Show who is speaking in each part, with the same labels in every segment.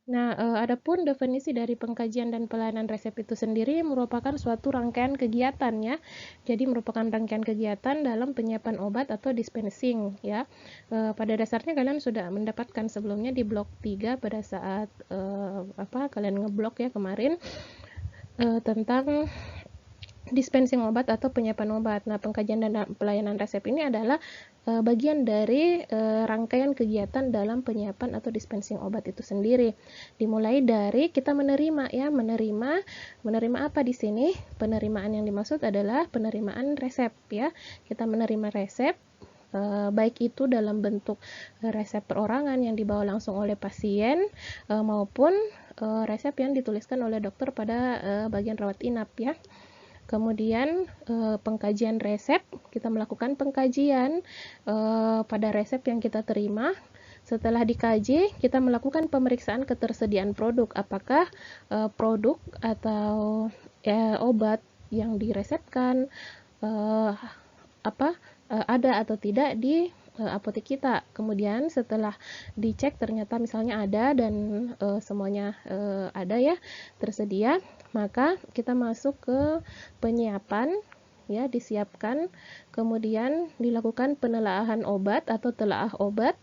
Speaker 1: Nah, adapun definisi dari pengkajian dan pelayanan resep itu sendiri merupakan suatu rangkaian kegiatan ya. Jadi merupakan rangkaian kegiatan dalam penyiapan obat atau dispensing ya. Pada dasarnya kalian sudah mendapatkan sebelumnya di blok 3 pada saat kalian ngeblok ya kemarin tentang dispensing obat atau penyiapan obat. Nah, pengkajian dan pelayanan resep ini adalah bagian dari rangkaian kegiatan dalam penyiapan atau dispensing obat itu sendiri. Dimulai dari kita menerima ya, menerima apa di sini? Penerimaan yang dimaksud adalah penerimaan resep ya. Kita menerima resep baik itu dalam bentuk resep perorangan yang dibawa langsung oleh pasien maupun resep yang dituliskan oleh dokter pada bagian rawat inap ya. Kemudian pengkajian resep, kita melakukan pengkajian pada resep yang kita terima. Setelah dikaji, kita melakukan pemeriksaan ketersediaan produk. Apakah produk atau obat yang diresepkan ada atau tidak di apotek kita. Kemudian setelah dicek ternyata misalnya ada dan semuanya ada ya tersedia, maka kita masuk ke penyiapan ya, disiapkan, kemudian dilakukan penelaahan obat atau telaah obat.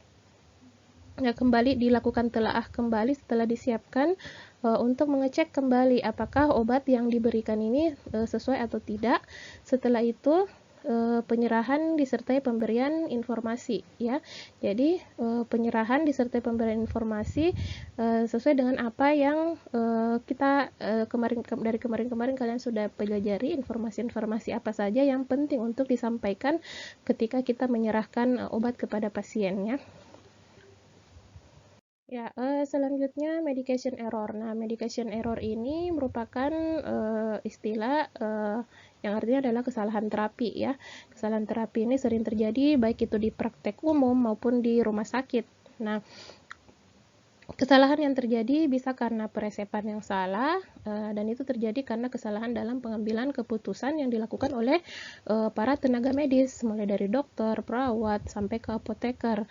Speaker 1: Ya, kembali dilakukan telaah kembali setelah disiapkan untuk mengecek kembali apakah obat yang diberikan ini sesuai atau tidak. Setelah itu penyerahan disertai pemberian informasi ya. Jadi penyerahan disertai pemberian informasi sesuai dengan apa yang kita dari kemarin kalian sudah pelajari, informasi-informasi apa saja yang penting untuk disampaikan ketika kita menyerahkan obat kepada pasien ya. Ya, selanjutnya medication error. Nah, medication error ini merupakan istilah yang artinya adalah kesalahan terapi ya. Kesalahan terapi ini sering terjadi baik itu di praktek umum maupun di rumah sakit. Nah, kesalahan yang terjadi bisa karena peresepan yang salah dan itu terjadi karena kesalahan dalam pengambilan keputusan yang dilakukan oleh para tenaga medis, mulai dari dokter, perawat, sampai ke apoteker.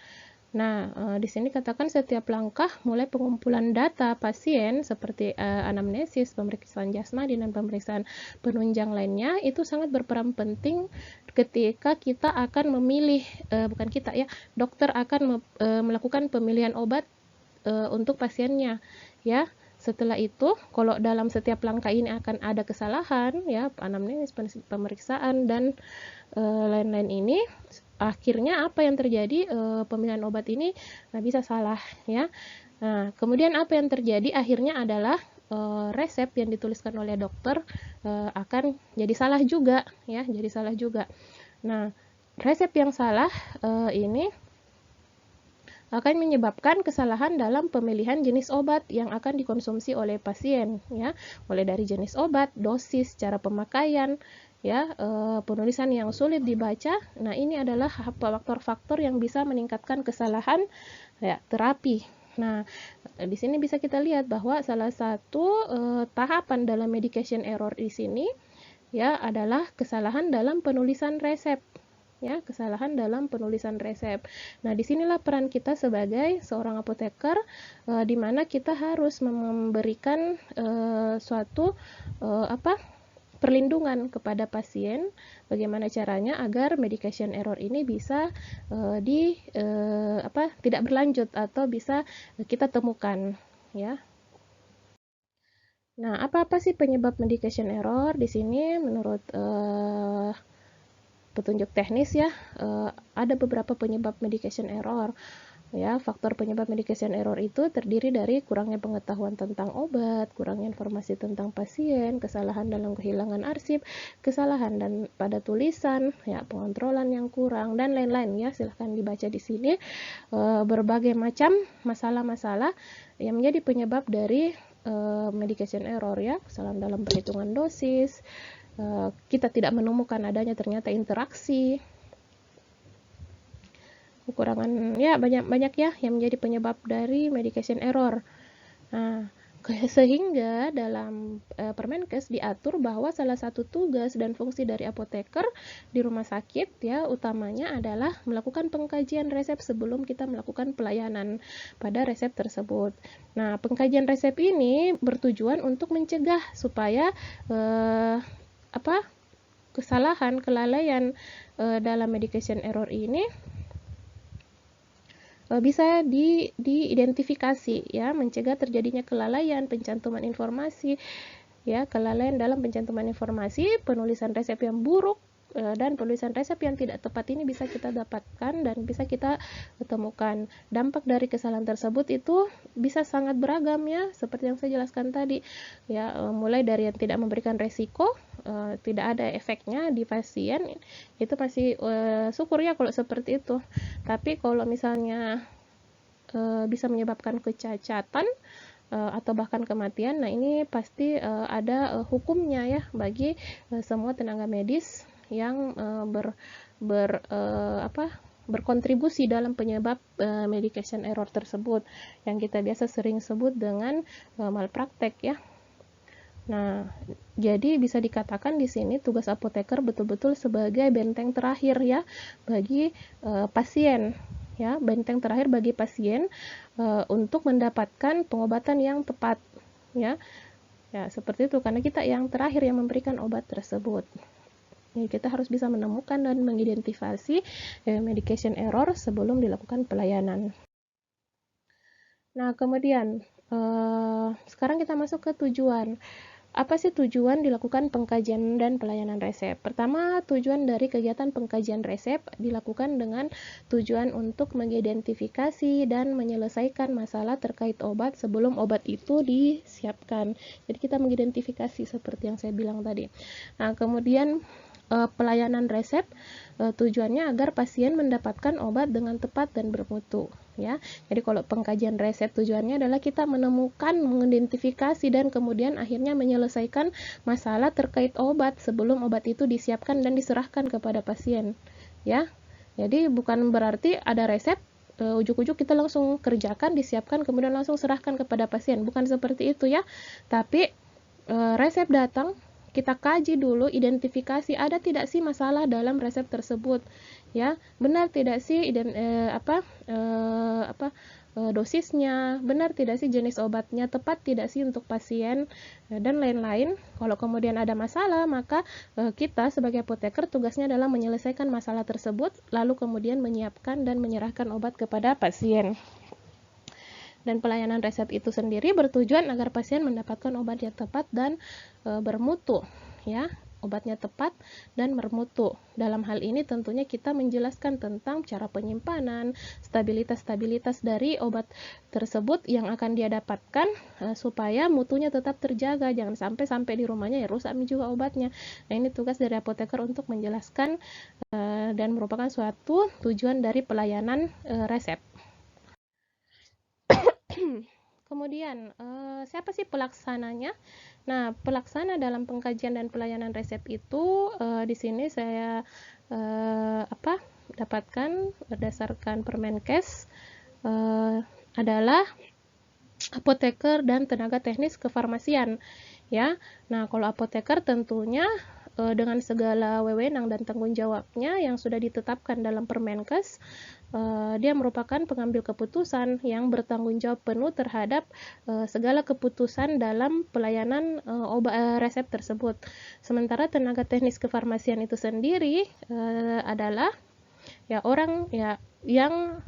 Speaker 1: Nah, di sini katakan setiap langkah mulai pengumpulan data pasien seperti anamnesis, pemeriksaan jasmani, dan pemeriksaan penunjang lainnya itu sangat berperan penting ketika kita akan memilih, bukan kita ya, dokter akan melakukan pemilihan obat untuk pasiennya ya. Setelah itu, kalau dalam setiap langkah ini akan ada kesalahan ya, anamnesis, pemeriksaan dan lain-lain ini, akhirnya apa yang terjadi, pemilihan obat ini bisa salah ya. Nah, kemudian apa yang terjadi akhirnya adalah resep yang dituliskan oleh dokter akan jadi salah juga ya, jadi salah juga. Nah, resep yang salah ini akan menyebabkan kesalahan dalam pemilihan jenis obat yang akan dikonsumsi oleh pasien ya, mulai dari jenis obat, dosis, cara pemakaian ya, penulisan yang sulit dibaca. Nah, ini adalah faktor-faktor yang bisa meningkatkan kesalahan ya, terapi. Nah, di sini bisa kita lihat bahwa salah satu tahapan dalam medication error di sini ya adalah kesalahan dalam penulisan resep ya, kesalahan dalam penulisan resep. Nah, disinilah peran kita sebagai seorang apoteker di mana kita harus memberikan suatu perlindungan kepada pasien. Bagaimana caranya agar medication error ini bisa tidak berlanjut atau bisa kita temukan ya. Nah, apa-apa sih penyebab medication error? Di sini menurut petunjuk teknis ya, ada beberapa penyebab medication error ya. Faktor penyebab medication error itu terdiri dari kurangnya pengetahuan tentang obat, kurangnya informasi tentang pasien, kesalahan dalam kehilangan arsip, kesalahan dan pada tulisan ya, pengontrolan yang kurang dan lain-lain ya. Silahkan dibaca di sini berbagai macam masalah-masalah yang menjadi penyebab dari medication error ya. Kesalahan dalam perhitungan dosis, kita tidak menemukan adanya ternyata interaksi, kekurangan ya, banyak ya yang menjadi penyebab dari medication error. Nah, Sehingga dalam Permenkes diatur bahwa salah satu tugas dan fungsi dari apoteker di rumah sakit ya utamanya adalah melakukan pengkajian resep sebelum kita melakukan pelayanan pada resep tersebut. Nah, pengkajian resep ini bertujuan untuk mencegah supaya kesalahan, kelalaian dalam medication error ini bisa diidentifikasi ya, mencegah terjadinya kelalaian pencantuman informasi ya, kelalaian dalam pencantuman informasi, penulisan resep yang buruk dan penulisan resep yang tidak tepat ini bisa kita dapatkan dan bisa kita temukan. Dampak dari kesalahan tersebut itu bisa sangat beragam ya, seperti yang saya jelaskan tadi ya, mulai dari yang tidak memberikan resiko, tidak ada efeknya di pasien, itu masih syukur ya kalau seperti itu. Tapi kalau misalnya bisa menyebabkan kecacatan atau bahkan kematian, nah ini pasti ada hukumnya ya bagi semua tenaga medis yang berkontribusi dalam penyebab medication error tersebut, yang kita biasa sering sebut dengan malpraktek ya. Nah, jadi bisa dikatakan di sini tugas apoteker betul-betul sebagai benteng terakhir ya bagi pasien ya, benteng terakhir bagi pasien untuk mendapatkan pengobatan yang tepat ya. Ya, seperti itu karena kita yang terakhir yang memberikan obat tersebut. Jadi kita harus bisa menemukan dan mengidentifikasi medication error sebelum dilakukan pelayanan. Nah, kemudian sekarang kita masuk ke tujuan. Apa sih tujuan dilakukan pengkajian dan pelayanan resep? Pertama, tujuan dari kegiatan pengkajian resep dilakukan dengan tujuan untuk mengidentifikasi dan menyelesaikan masalah terkait obat sebelum obat itu disiapkan. Jadi kita mengidentifikasi seperti yang saya bilang tadi. Nah, kemudian pelayanan resep tujuannya agar pasien mendapatkan obat dengan tepat dan bermutu ya. Jadi kalau pengkajian resep tujuannya adalah kita menemukan, mengidentifikasi dan kemudian akhirnya menyelesaikan masalah terkait obat sebelum obat itu disiapkan dan diserahkan kepada pasien ya. Jadi bukan berarti ada resep ujuk-ujuk kita langsung kerjakan, disiapkan kemudian langsung serahkan kepada pasien, bukan seperti itu ya. Tapi resep datang, kita kaji dulu, identifikasi ada tidak sih masalah dalam resep tersebut ya, benar tidak sih dosisnya, benar tidak sih jenis obatnya, tepat tidak sih untuk pasien dan lain-lain. Kalau kemudian ada masalah, maka kita sebagai apoteker tugasnya adalah menyelesaikan masalah tersebut lalu kemudian menyiapkan dan menyerahkan obat kepada pasien. Dan pelayanan resep itu sendiri bertujuan agar pasien mendapatkan obat yang tepat dan bermutu ya, obatnya tepat dan bermutu. Dalam hal ini tentunya kita menjelaskan tentang cara penyimpanan, stabilitas dari obat tersebut yang akan dia dapatkan supaya mutunya tetap terjaga, jangan sampai di rumahnya ya rusak juga obatnya. Nah, ini tugas dari apoteker untuk menjelaskan dan merupakan suatu tujuan dari pelayanan resep. Kemudian, siapa sih pelaksananya? Nah, pelaksana dalam pengkajian dan pelayanan resep itu di sini saya dapatkan berdasarkan Permenkes adalah apoteker dan tenaga teknis kefarmasian ya. Nah, kalau apoteker tentunya dengan segala wewenang dan tanggung jawabnya yang sudah ditetapkan dalam Permenkes, dia merupakan pengambil keputusan yang bertanggung jawab penuh terhadap segala keputusan dalam pelayanan resep tersebut. Sementara tenaga teknis kefarmasian itu sendiri adalah ya orang ya yang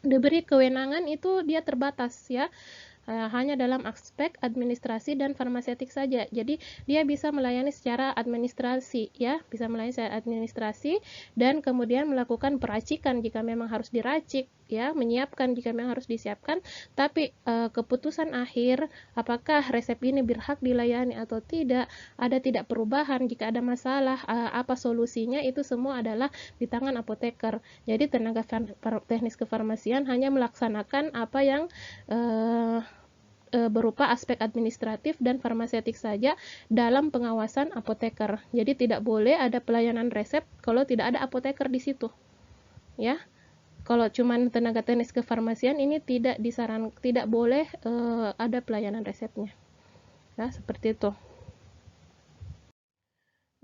Speaker 1: diberi kewenangan itu dia terbatas ya, hanya dalam aspek administrasi dan farmaseutik saja. Jadi dia bisa melayani secara administrasi ya, bisa melayani secara administrasi dan kemudian melakukan peracikan jika memang harus diracik ya, menyiapkan jika memang harus disiapkan. Tapi keputusan akhir apakah resep ini berhak dilayani atau tidak, ada tidak perubahan, jika ada masalah apa solusinya, itu semua adalah di tangan apoteker. Jadi tenaga teknis kefarmasian hanya melaksanakan apa yang berupa aspek administratif dan farmaseutik saja dalam pengawasan apoteker. Jadi tidak boleh ada pelayanan resep kalau tidak ada apoteker di situ. Ya. Kalau cuman tenaga teknis kefarmasian ini tidak boleh ada pelayanan resepnya. Ya, seperti itu.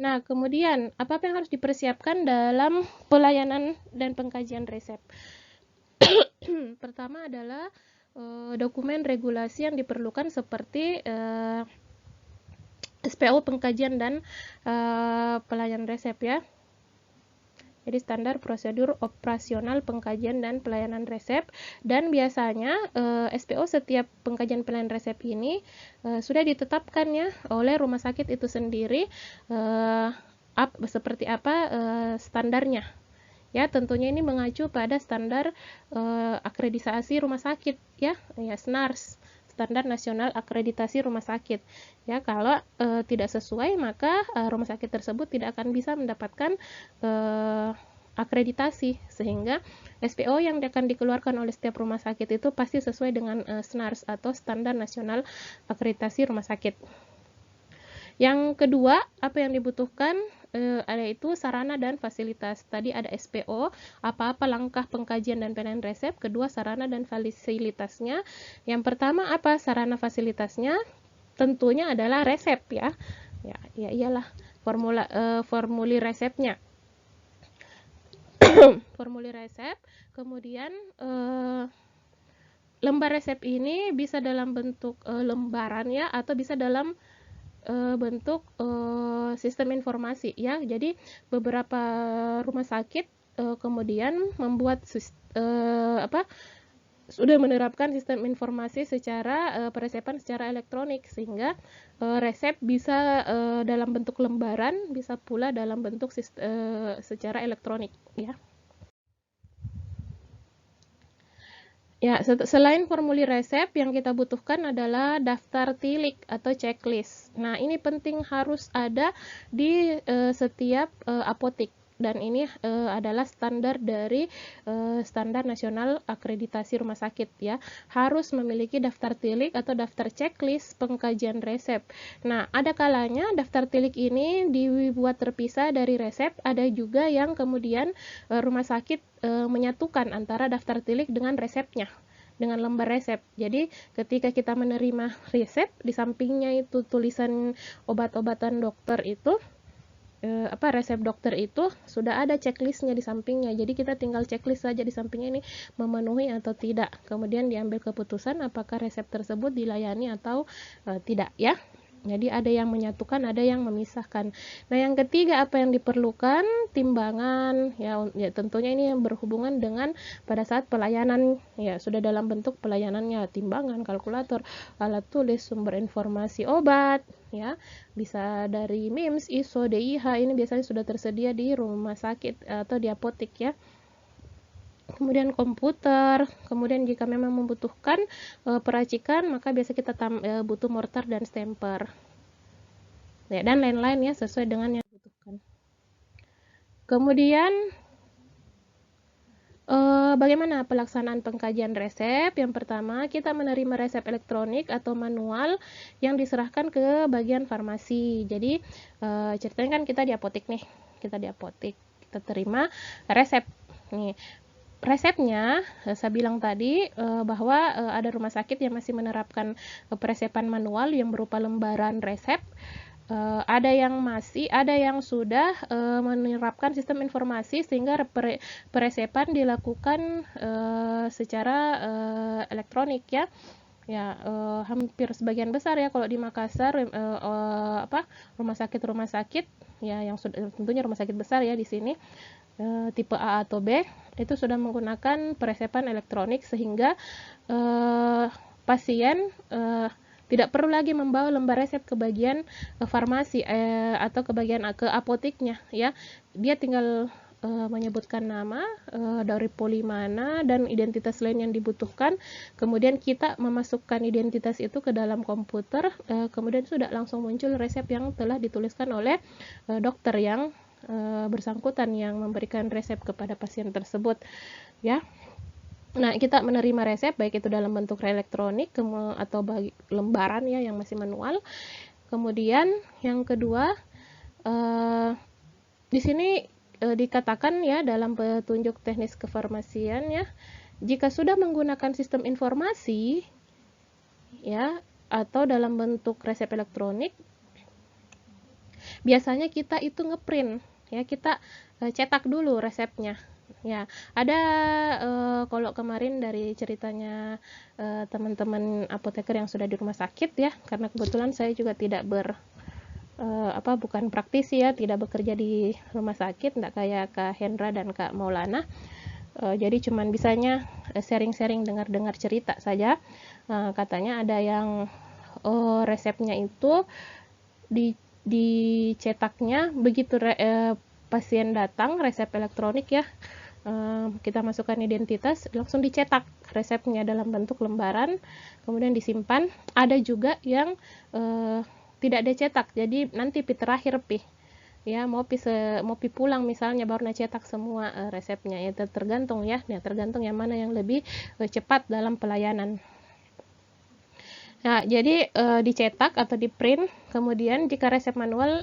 Speaker 1: Nah, kemudian apa yang harus dipersiapkan dalam pelayanan dan pengkajian resep? Pertama adalah dokumen regulasi yang diperlukan seperti SPO pengkajian dan pelayanan resep ya. Jadi standar prosedur operasional pengkajian dan pelayanan resep, dan biasanya SPO setiap pengkajian pelayanan resep ini sudah ditetapkan ya oleh rumah sakit itu sendiri seperti apa standarnya. Ya, tentunya ini mengacu pada standar akreditasi rumah sakit ya, SNARS. Standar Nasional Akreditasi Rumah Sakit. Ya, kalau tidak sesuai maka rumah sakit tersebut tidak akan bisa mendapatkan akreditasi, sehingga SPO yang akan dikeluarkan oleh setiap rumah sakit itu pasti sesuai dengan SNARS atau Standar Nasional Akreditasi Rumah Sakit. Yang kedua, apa yang dibutuhkan ada itu sarana dan fasilitas. Tadi ada SPO, apa-apa langkah pengkajian dan pelayanan resep. Kedua, sarana dan fasilitasnya. Yang pertama apa sarana fasilitasnya? Tentunya adalah resep ya. Ya iyalah formulir resepnya. Formulir resep, kemudian lembar resep ini bisa dalam bentuk lembaran ya, atau bisa dalam bentuk sistem informasi ya. Jadi beberapa rumah sakit kemudian membuat sudah menerapkan sistem informasi secara peresepan secara elektronik, sehingga resep bisa dalam bentuk lembaran, bisa pula dalam bentuk secara elektronik ya. Ya, selain formulir resep, yang kita butuhkan adalah daftar tilik atau checklist. Nah, ini penting harus ada di setiap apotek. Dan ini adalah standar dari Standar Nasional Akreditasi Rumah Sakit ya. Harus memiliki daftar tilik atau daftar checklist pengkajian resep. Nah, ada kalanya daftar tilik ini dibuat terpisah dari resep, ada juga yang kemudian rumah sakit menyatukan antara daftar tilik dengan resepnya, dengan lembar resep. Jadi ketika kita menerima resep, di sampingnya itu tulisan obat-obatan dokter itu resep dokter itu sudah ada checklistnya di sampingnya. Jadi kita tinggal checklist saja di sampingnya ini memenuhi atau tidak. Kemudian diambil keputusan apakah resep tersebut dilayani atau tidak ya. Jadi ada yang menyatukan, ada yang memisahkan. Nah, yang ketiga apa yang diperlukan? Timbangan. Ya tentunya ini yang berhubungan dengan pada saat pelayanan ya, sudah dalam bentuk pelayanannya, timbangan, kalkulator, alat tulis, sumber informasi obat ya. Bisa dari MIMS, ISO, DIH, ini biasanya sudah tersedia di rumah sakit atau di apotek ya. Kemudian komputer, kemudian jika memang membutuhkan peracikan, maka biasa kita butuh mortar dan stamper ya, dan lain-lain ya, sesuai dengan yang dibutuhkan. Kemudian bagaimana pelaksanaan pengkajian resep? Yang pertama, kita menerima resep elektronik atau manual yang diserahkan ke bagian farmasi. Jadi ceritanya kan kita di apotek nih, kita terima resep nih. Resepnya, saya bilang tadi bahwa ada rumah sakit yang masih menerapkan peresepan manual yang berupa lembaran resep. Ada yang sudah menerapkan sistem informasi sehingga peresepan dilakukan secara elektronik ya. Ya, hampir sebagian besar ya kalau di Makassar rumah sakit ya, yang sudah tentunya rumah sakit besar ya di sini tipe A atau B itu sudah menggunakan peresepan elektronik, sehingga pasien tidak perlu lagi membawa lembar resep ke bagian farmasi atau ke bagian ke apoteknya ya. Dia tinggal menyebutkan nama, dari poli mana, dan identitas lain yang dibutuhkan. Kemudian kita memasukkan identitas itu ke dalam komputer, kemudian sudah langsung muncul resep yang telah dituliskan oleh dokter yang bersangkutan yang memberikan resep kepada pasien tersebut ya. Nah, kita menerima resep baik itu dalam bentuk elektronik atau lembaran ya yang masih manual. Kemudian yang kedua di sini dikatakan ya dalam petunjuk teknis kefarmasian ya, jika sudah menggunakan sistem informasi ya atau dalam bentuk resep elektronik, biasanya kita itu ngeprint ya, kita cetak dulu resepnya. Ya, ada kalau kemarin dari ceritanya teman-teman apoteker yang sudah di rumah sakit ya, karena kebetulan saya juga tidak bukan praktisi ya, tidak bekerja di rumah sakit, enggak kayak Kak Hendra dan Kak Maulana. Jadi cuman bisanya sharing-sharing, dengar-dengar cerita saja. Katanya ada yang resepnya itu dicetaknya begitu pasien datang, resep elektronik ya, kita masukkan identitas, langsung dicetak resepnya dalam bentuk lembaran, kemudian disimpan. Ada juga yang tidak dicetak, jadi nanti terakhir ya mau pulang misalnya baru cetak semua resepnya ya, tergantung ya, tergantung yang mana yang lebih cepat dalam pelayanan. Nah, jadi dicetak atau di print, kemudian jika resep manual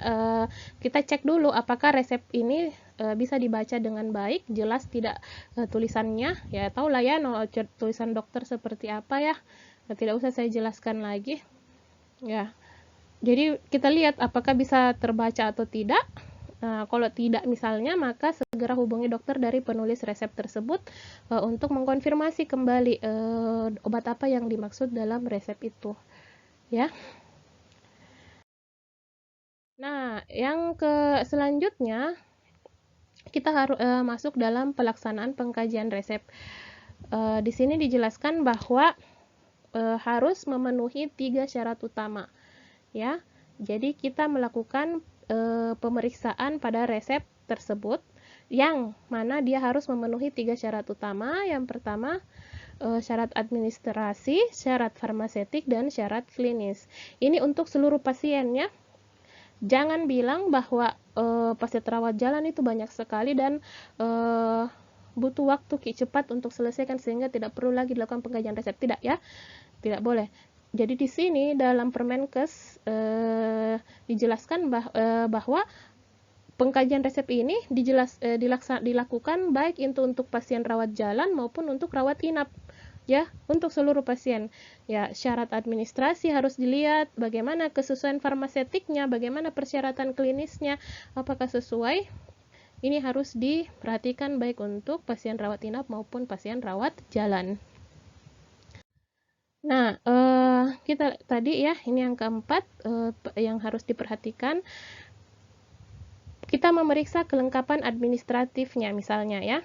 Speaker 1: kita cek dulu apakah resep ini bisa dibaca dengan baik, jelas tidak tulisannya ya, tahu lah ya tulisan dokter seperti apa ya, tidak usah saya jelaskan lagi ya. Jadi kita lihat apakah bisa terbaca atau tidak. Kalau tidak misalnya, maka segera hubungi dokter dari penulis resep tersebut untuk mengkonfirmasi kembali obat apa yang dimaksud dalam resep itu ya. Nah, yang selanjutnya kita harus masuk dalam pelaksanaan pengkajian resep. Di sini dijelaskan bahwa harus memenuhi 3 syarat utama ya. Jadi kita melakukan pemeriksaan pada resep tersebut yang mana dia harus memenuhi 3 syarat utama. Yang pertama syarat administrasi, syarat farmasetik, dan syarat klinis. Ini untuk seluruh pasien ya. Jangan bilang bahwa pasien rawat jalan itu banyak sekali dan butuh waktu cepat untuk selesaikan sehingga tidak perlu lagi dilakukan pengkajian resep. Tidak ya, tidak boleh. Jadi di sini dalam Permenkes dijelaskan bahwa pengkajian resep ini dilakukan baik itu untuk pasien rawat jalan maupun untuk rawat inap ya, untuk seluruh pasien ya. Syarat administrasi harus dilihat bagaimana kesesuaian farmasetiknya, bagaimana persyaratan klinisnya, apakah sesuai. Ini harus diperhatikan baik untuk pasien rawat inap maupun pasien rawat jalan. Nah, kita tadi ya, ini yang keempat yang harus diperhatikan. Kita memeriksa kelengkapan administratifnya misalnya ya.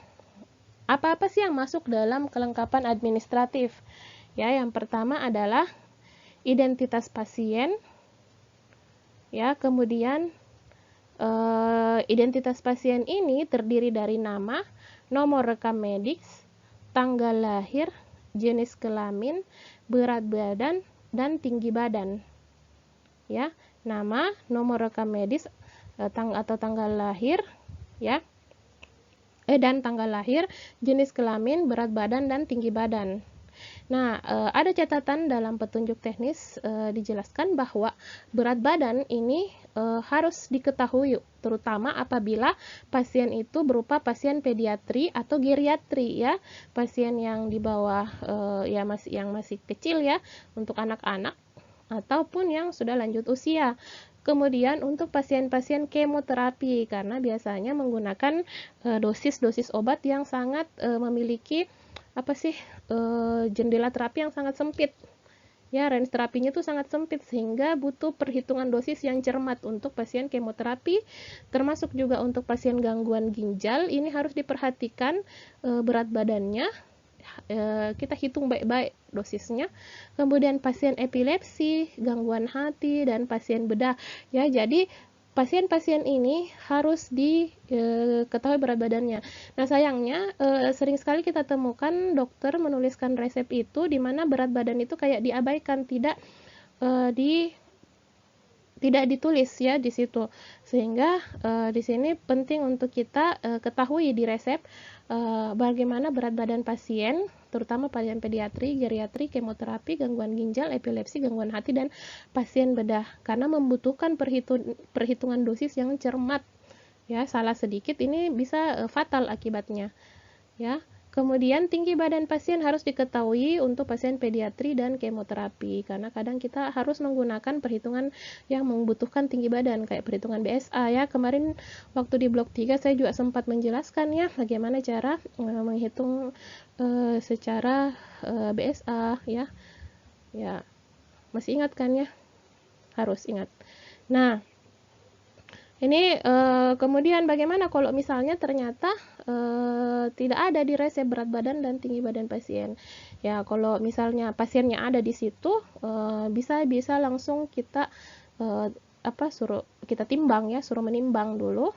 Speaker 1: Apa-apa sih yang masuk dalam kelengkapan administratif? Ya, yang pertama adalah identitas pasien. Ya, kemudian identitas pasien ini terdiri dari nama, nomor rekam medis, tanggal lahir, jenis kelamin, berat badan, dan tinggi badan. Ya, nama, nomor rekam medis atau tanggal lahir ya. Dan tanggal lahir, jenis kelamin, berat badan, dan tinggi badan. Nah, ada catatan dalam petunjuk teknis dijelaskan bahwa berat badan ini harus diketahui, terutama apabila pasien itu berupa pasien pediatri atau geriatri ya, pasien yang di bawah yang masih kecil ya, untuk anak-anak ataupun yang sudah lanjut usia. Kemudian untuk pasien-pasien kemoterapi, karena biasanya menggunakan dosis-dosis obat yang sangat memiliki jendela terapi yang sangat sempit ya, range terapinya itu sangat sempit sehingga butuh perhitungan dosis yang cermat untuk pasien kemoterapi, termasuk juga untuk pasien gangguan ginjal. Ini harus diperhatikan berat badannya, kita hitung baik-baik dosisnya. Kemudian pasien epilepsi, gangguan hati, dan pasien bedah ya. Jadi pasien-pasien ini harus diketahui berat badannya. Nah, sayangnya sering sekali kita temukan dokter menuliskan resep itu di mana berat badan itu kayak diabaikan, tidak ditulis ya di situ. Sehingga di sini penting untuk kita ketahui di resep bagaimana berat badan pasien, terutama pasien pediatri, geriatri, kemoterapi, gangguan ginjal, epilepsi, gangguan hati, dan pasien bedah, karena membutuhkan perhitungan dosis yang cermat Ya, salah sedikit ini bisa fatal akibatnya. Ya. Kemudian tinggi badan pasien harus diketahui untuk pasien pediatri dan kemoterapi, karena kadang kita harus menggunakan perhitungan yang membutuhkan tinggi badan, kayak perhitungan BSA ya. Kemarin waktu di blok 3 saya juga sempat menjelaskan ya bagaimana cara menghitung secara BSA ya. Ya, masih ingat kan ya? Harus ingat. Nah, ini kemudian bagaimana kalau misalnya ternyata tidak ada di resep berat badan dan tinggi badan pasien. Ya, kalau misalnya pasiennya ada di situ, bisa langsung kita suruh kita timbang ya, suruh menimbang dulu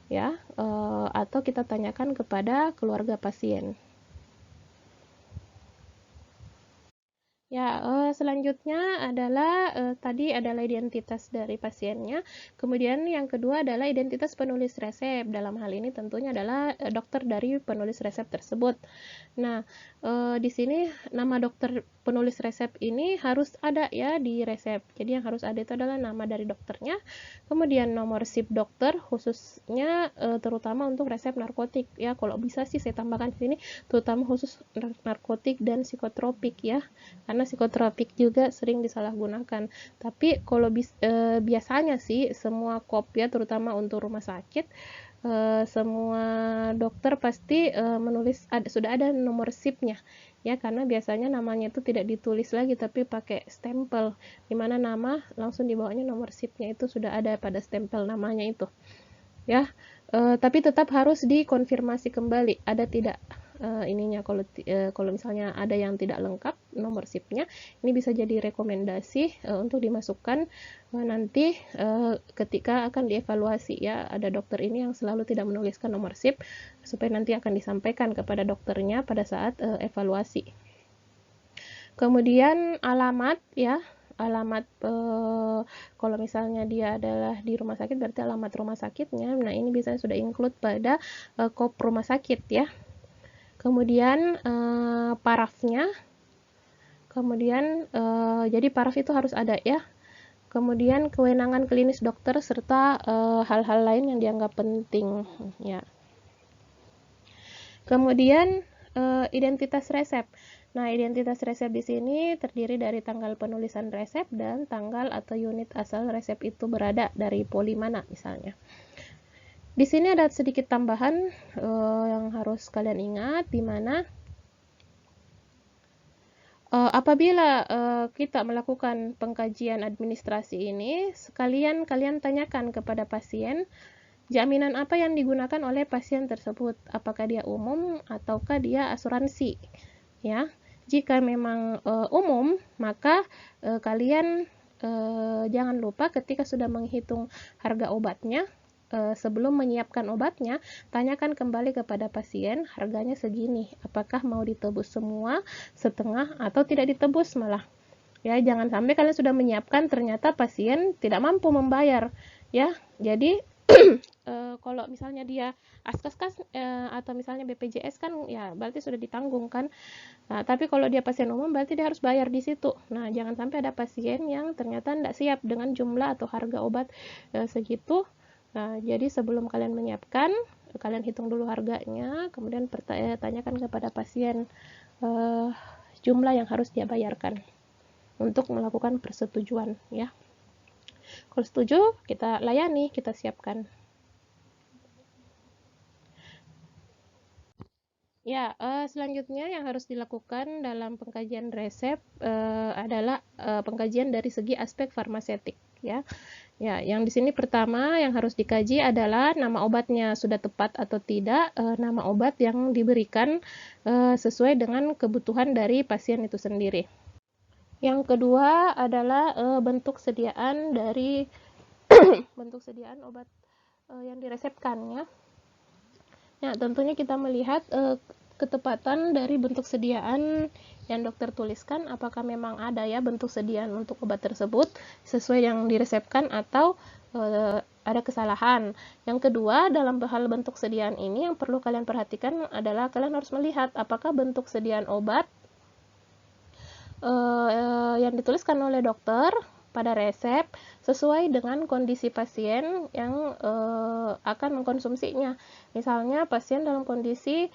Speaker 1: ya, atau kita tanyakan kepada keluarga pasien. Ya, selanjutnya adalah tadi adalah identitas dari pasiennya. Kemudian yang kedua adalah identitas penulis resep. Dalam hal ini tentunya adalah dokter dari penulis resep tersebut. Nah, di sini nama dokter penulis resep ini harus ada ya di resep. Jadi yang harus ada itu adalah nama dari dokternya, kemudian nomor SIP dokter khususnya terutama untuk resep narkotik ya. Kalau bisa sih saya tambahkan di sini terutama khusus narkotik dan psikotropik ya. Karena psikotropik juga sering disalahgunakan. Tapi kalau biasanya sih semua KOP ya, terutama untuk rumah sakit, semua dokter pasti menulis sudah ada nomor SIP-nya ya, karena biasanya namanya itu tidak ditulis lagi tapi pakai stempel, dimana nama langsung di bawahnya nomor SIP-nya itu sudah ada pada stempel namanya itu ya. Tapi tetap harus dikonfirmasi kembali ada tidak ininya. Kalau misalnya ada yang tidak lengkap nomor SIP-nya, ini bisa jadi rekomendasi untuk dimasukkan nanti ketika akan dievaluasi ya. Ada dokter ini yang selalu tidak menuliskan nomor SIP supaya nanti akan disampaikan kepada dokternya pada saat evaluasi. Kemudian alamat ya, alamat kalau misalnya dia adalah di rumah sakit berarti alamat rumah sakitnya. Nah, ini biasanya sudah include pada KOP rumah sakit ya. Kemudian parafnya, kemudian jadi paraf itu harus ada ya. Kemudian kewenangan klinis dokter serta hal-hal lain yang dianggap penting ya. Kemudian identitas resep. Nah, identitas resep di sini terdiri dari tanggal penulisan resep dan tanggal atau unit asal resep itu berada dari poli mana misalnya. Di sini ada sedikit tambahan yang harus kalian ingat, di mana apabila kita melakukan pengkajian administrasi ini, sekalian kalian tanyakan kepada pasien jaminan apa yang digunakan oleh pasien tersebut, apakah dia umum ataukah dia asuransi ya. Jika memang umum, maka kalian jangan lupa ketika sudah menghitung harga obatnya, sebelum menyiapkan obatnya, tanyakan kembali kepada pasien harganya segini, apakah mau ditebus semua, setengah, atau tidak ditebus malah ya. Jangan sampai kalian sudah menyiapkan ternyata pasien tidak mampu membayar ya. Jadi kalau misalnya dia Askes atau misalnya BPJS kan ya berarti sudah ditanggung kan. Nah, tapi kalau dia pasien umum berarti dia harus bayar di situ. Nah, jangan sampai ada pasien yang ternyata tidak siap dengan jumlah atau harga obat segitu. Nah, jadi sebelum kalian menyiapkan, kalian hitung dulu harganya, kemudian tanyakan kepada pasien jumlah yang harus dia bayarkan untuk melakukan persetujuan ya. Kalau setuju, kita layani, kita siapkan. Ya, selanjutnya yang harus dilakukan dalam pengkajian resep adalah pengkajian dari segi aspek farmasetik ya. Ya, yang di sini pertama yang harus dikaji adalah nama obatnya sudah tepat atau tidak, nama obat yang diberikan sesuai dengan kebutuhan dari pasien itu sendiri. Yang kedua adalah bentuk sediaan dari bentuk sediaan obat yang diresepkan ya. Ya, tentunya kita melihat ketepatan dari bentuk sediaan yang dokter tuliskan, apakah memang ada ya bentuk sediaan untuk obat tersebut sesuai yang diresepkan atau ada kesalahan. Yang kedua, dalam hal bentuk sediaan ini yang perlu kalian perhatikan adalah kalian harus melihat apakah bentuk sediaan obat yang dituliskan oleh dokter pada resep sesuai dengan kondisi pasien yang akan mengkonsumsinya. Misalnya pasien dalam kondisi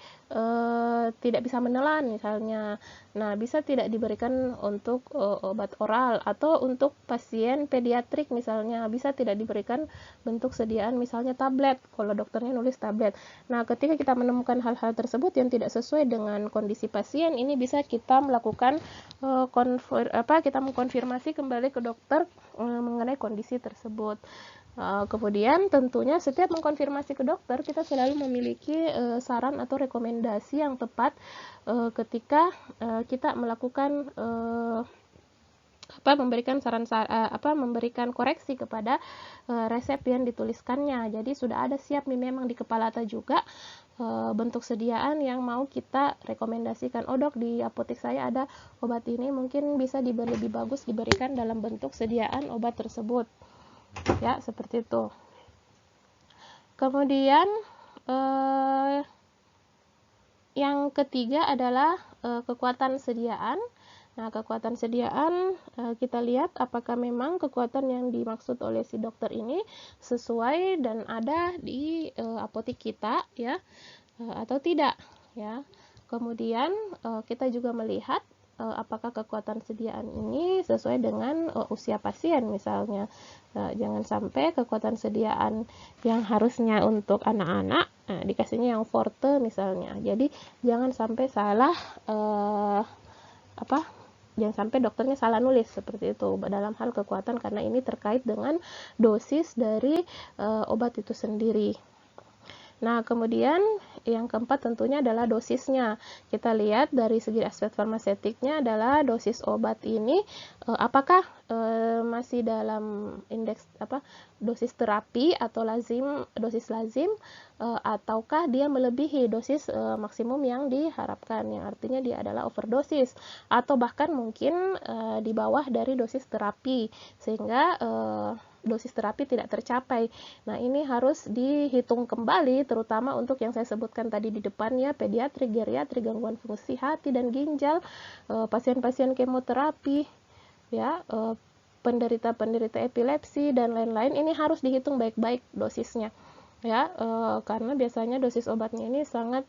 Speaker 1: tidak bisa menelan misalnya, nah bisa tidak diberikan untuk obat oral, atau untuk pasien pediatrik misalnya bisa tidak diberikan bentuk sediaan misalnya tablet kalau dokternya nulis tablet. Nah, ketika kita menemukan hal-hal tersebut yang tidak sesuai dengan kondisi pasien, ini bisa kita melakukan kita mengkonfirmasi kembali ke dokter mengenai kondisi tersebut. Kemudian tentunya setiap mengkonfirmasi ke dokter, kita selalu memiliki saran atau rekomendasi yang tepat ketika kita melakukan memberikan koreksi kepada resep yang dituliskannya. Jadi sudah ada siap nih memang di kepala juga bentuk sediaan yang mau kita rekomendasikan. Oh dok, di apotek saya ada obat ini, mungkin bisa lebih bagus diberikan dalam bentuk sediaan obat tersebut. Ya, seperti itu. Kemudian yang ketiga adalah kekuatan sediaan. Nah, kekuatan sediaan kita lihat apakah memang kekuatan yang dimaksud oleh si dokter ini sesuai dan ada di apotek kita ya atau tidak ya. Kemudian kita juga melihat apakah kekuatan sediaan ini sesuai dengan usia pasien misalnya. Jangan sampai kekuatan sediaan yang harusnya untuk anak-anak dikasihnya yang forte misalnya. Jadi jangan sampai salah jangan sampai dokternya salah nulis seperti itu dalam hal kekuatan, karena ini terkait dengan dosis dari obat itu sendiri. Nah, kemudian yang keempat tentunya adalah dosisnya. Kita lihat dari segi aspek farmaseutiknya adalah dosis obat ini apakah masih dalam indeks dosis terapi atau dosis lazim ataukah dia melebihi dosis maksimum yang diharapkan, yang artinya dia adalah overdosis atau bahkan mungkin di bawah dari dosis terapi sehingga dosis terapi tidak tercapai. Nah, ini harus dihitung kembali terutama untuk yang saya sebutkan tadi di depannya, pediatrik, geriatrik, gangguan fungsi hati dan ginjal, pasien-pasien kemoterapi, ya, penderita-penderita epilepsi dan lain-lain. Ini harus dihitung baik-baik dosisnya, ya, karena biasanya dosis obatnya ini sangat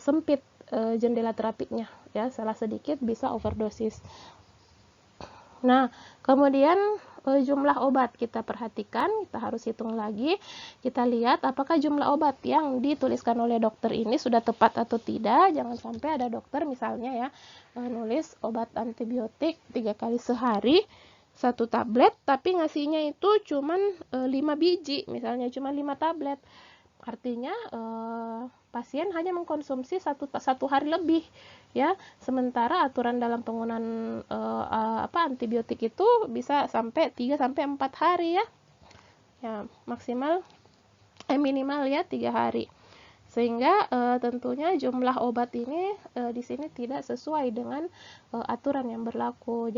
Speaker 1: sempit jendela terapinya, ya, salah sedikit bisa overdosis. Nah, kemudian jumlah obat kita perhatikan, kita harus hitung lagi, kita lihat apakah jumlah obat yang dituliskan oleh dokter ini sudah tepat atau tidak. Jangan sampai ada dokter misalnya ya nulis obat antibiotik 3 kali sehari 1 tablet, tapi ngasihnya itu cuman 5 biji misalnya, cuma 5 tablet. Artinya pasien hanya mengkonsumsi satu hari lebih ya, sementara aturan dalam penggunaan antibiotik itu bisa sampai 3 sampai 4 hari ya. Ya, maksimal minimal ya 3 hari. Sehingga tentunya jumlah obat ini di sini tidak sesuai dengan aturan yang berlaku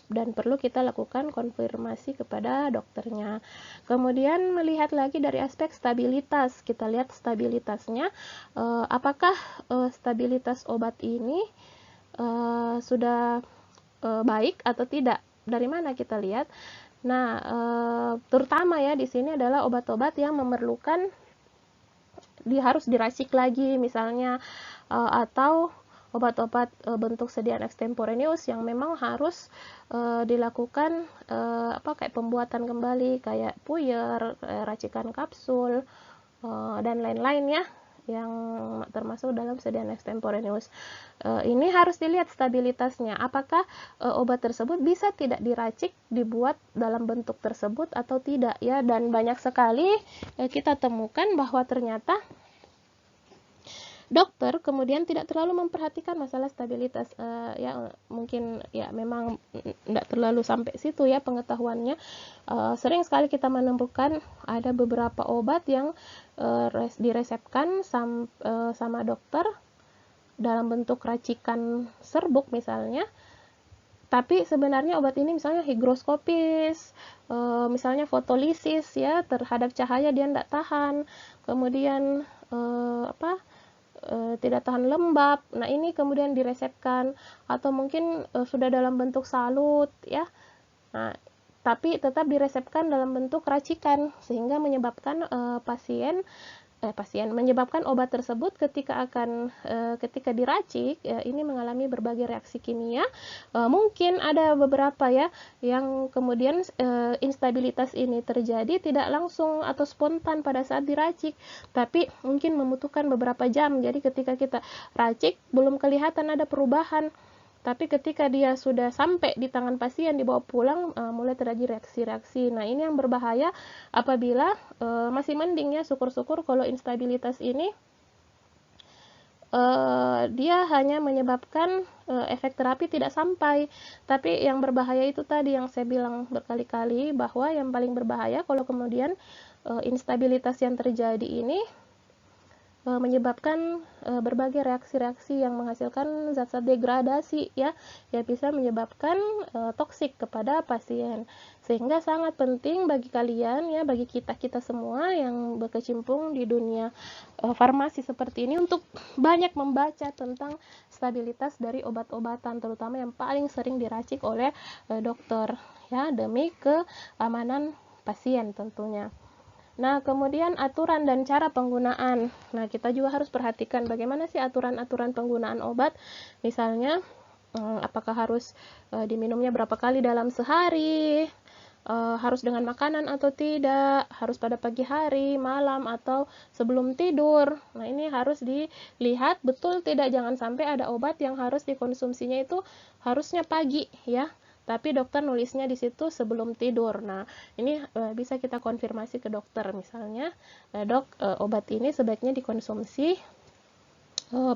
Speaker 1: dan perlu kita lakukan konfirmasi kepada dokternya. Kemudian melihat lagi dari aspek stabilitas, kita lihat stabilitasnya, apakah stabilitas obat ini sudah baik atau tidak. Dari mana kita lihat? Nah, terutama ya di sini adalah obat-obat yang memerlukan harus diracik lagi misalnya, atau obat-obat bentuk sediaan extemporaneous yang memang harus dilakukan kayak pembuatan kembali, kayak puyer, racikan kapsul dan lain-lain ya, yang termasuk dalam sediaan extemporaneous. Ini harus dilihat stabilitasnya, apakah obat tersebut bisa tidak diracik dibuat dalam bentuk tersebut atau tidak ya. Dan banyak sekali kita temukan bahwa ternyata dokter kemudian tidak terlalu memperhatikan masalah stabilitas, ya mungkin ya memang tidak terlalu sampai situ ya pengetahuannya. Sering sekali kita menemukan ada beberapa obat yang diresepkan sama dokter dalam bentuk racikan serbuk misalnya, tapi sebenarnya obat ini misalnya higroskopis, misalnya fotolisis ya, terhadap cahaya dia tidak tahan, kemudian tidak tahan lembab. Nah, ini kemudian diresepkan, atau mungkin sudah dalam bentuk salut ya. Nah, tapi tetap diresepkan dalam bentuk racikan, sehingga menyebabkan menyebabkan obat tersebut ketika diracik ini mengalami berbagai reaksi kimia. Mungkin ada beberapa ya yang kemudian instabilitas ini terjadi tidak langsung atau spontan pada saat diracik, tapi mungkin membutuhkan beberapa jam. Jadi ketika kita racik belum kelihatan ada perubahan, tapi ketika dia sudah sampai di tangan pasien, dibawa pulang, mulai terjadi reaksi-reaksi. Nah, ini yang berbahaya apabila masih mending ya, syukur-syukur kalau instabilitas ini dia hanya menyebabkan efek terapi tidak sampai. Tapi yang berbahaya itu tadi yang saya bilang berkali-kali, bahwa yang paling berbahaya kalau kemudian instabilitas yang terjadi ini menyebabkan berbagai reaksi-reaksi yang menghasilkan zat-zat degradasi ya bisa menyebabkan toksik kepada pasien. Sehingga sangat penting bagi kalian ya, bagi kita semua yang berkecimpung di dunia farmasi seperti ini, untuk banyak membaca tentang stabilitas dari obat-obatan, terutama yang paling sering diracik oleh dokter ya, demi keamanan pasien tentunya. Nah, kemudian aturan dan cara penggunaan. Nah, kita juga harus perhatikan bagaimana sih aturan-aturan penggunaan obat. Misalnya, apakah harus diminumnya berapa kali dalam sehari, harus dengan makanan atau tidak, harus pada pagi hari, malam, atau sebelum tidur. Nah, ini harus dilihat betul tidak, jangan sampai ada obat yang harus dikonsumsinya itu harusnya pagi ya, tapi dokter nulisnya di situ sebelum tidur. Nah, ini bisa kita konfirmasi ke dokter, misalnya, dok, obat ini sebaiknya dikonsumsi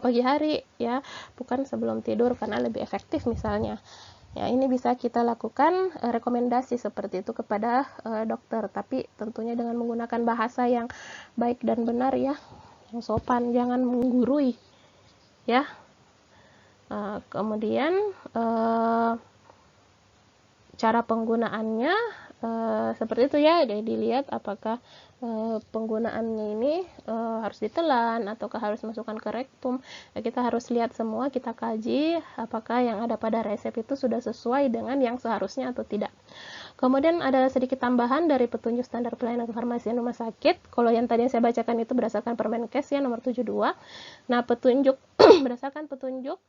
Speaker 1: pagi hari ya, bukan sebelum tidur karena lebih efektif misalnya. Ya, ini bisa kita lakukan rekomendasi seperti itu kepada dokter, tapi tentunya dengan menggunakan bahasa yang baik dan benar ya, yang sopan, jangan menggurui ya. Kemudian cara penggunaannya seperti itu ya, jadi dilihat apakah penggunaannya ini harus ditelan ataukah harus masukkan ke rektum. Kita harus lihat semua, kita kaji apakah yang ada pada resep itu sudah sesuai dengan yang seharusnya atau tidak. Kemudian ada sedikit tambahan dari petunjuk standar pelayanan kefarmasian rumah sakit. Kalau yang tadi saya bacakan itu berdasarkan Permenkes ya nomor 72. Nah, petunjuk berdasarkan petunjuk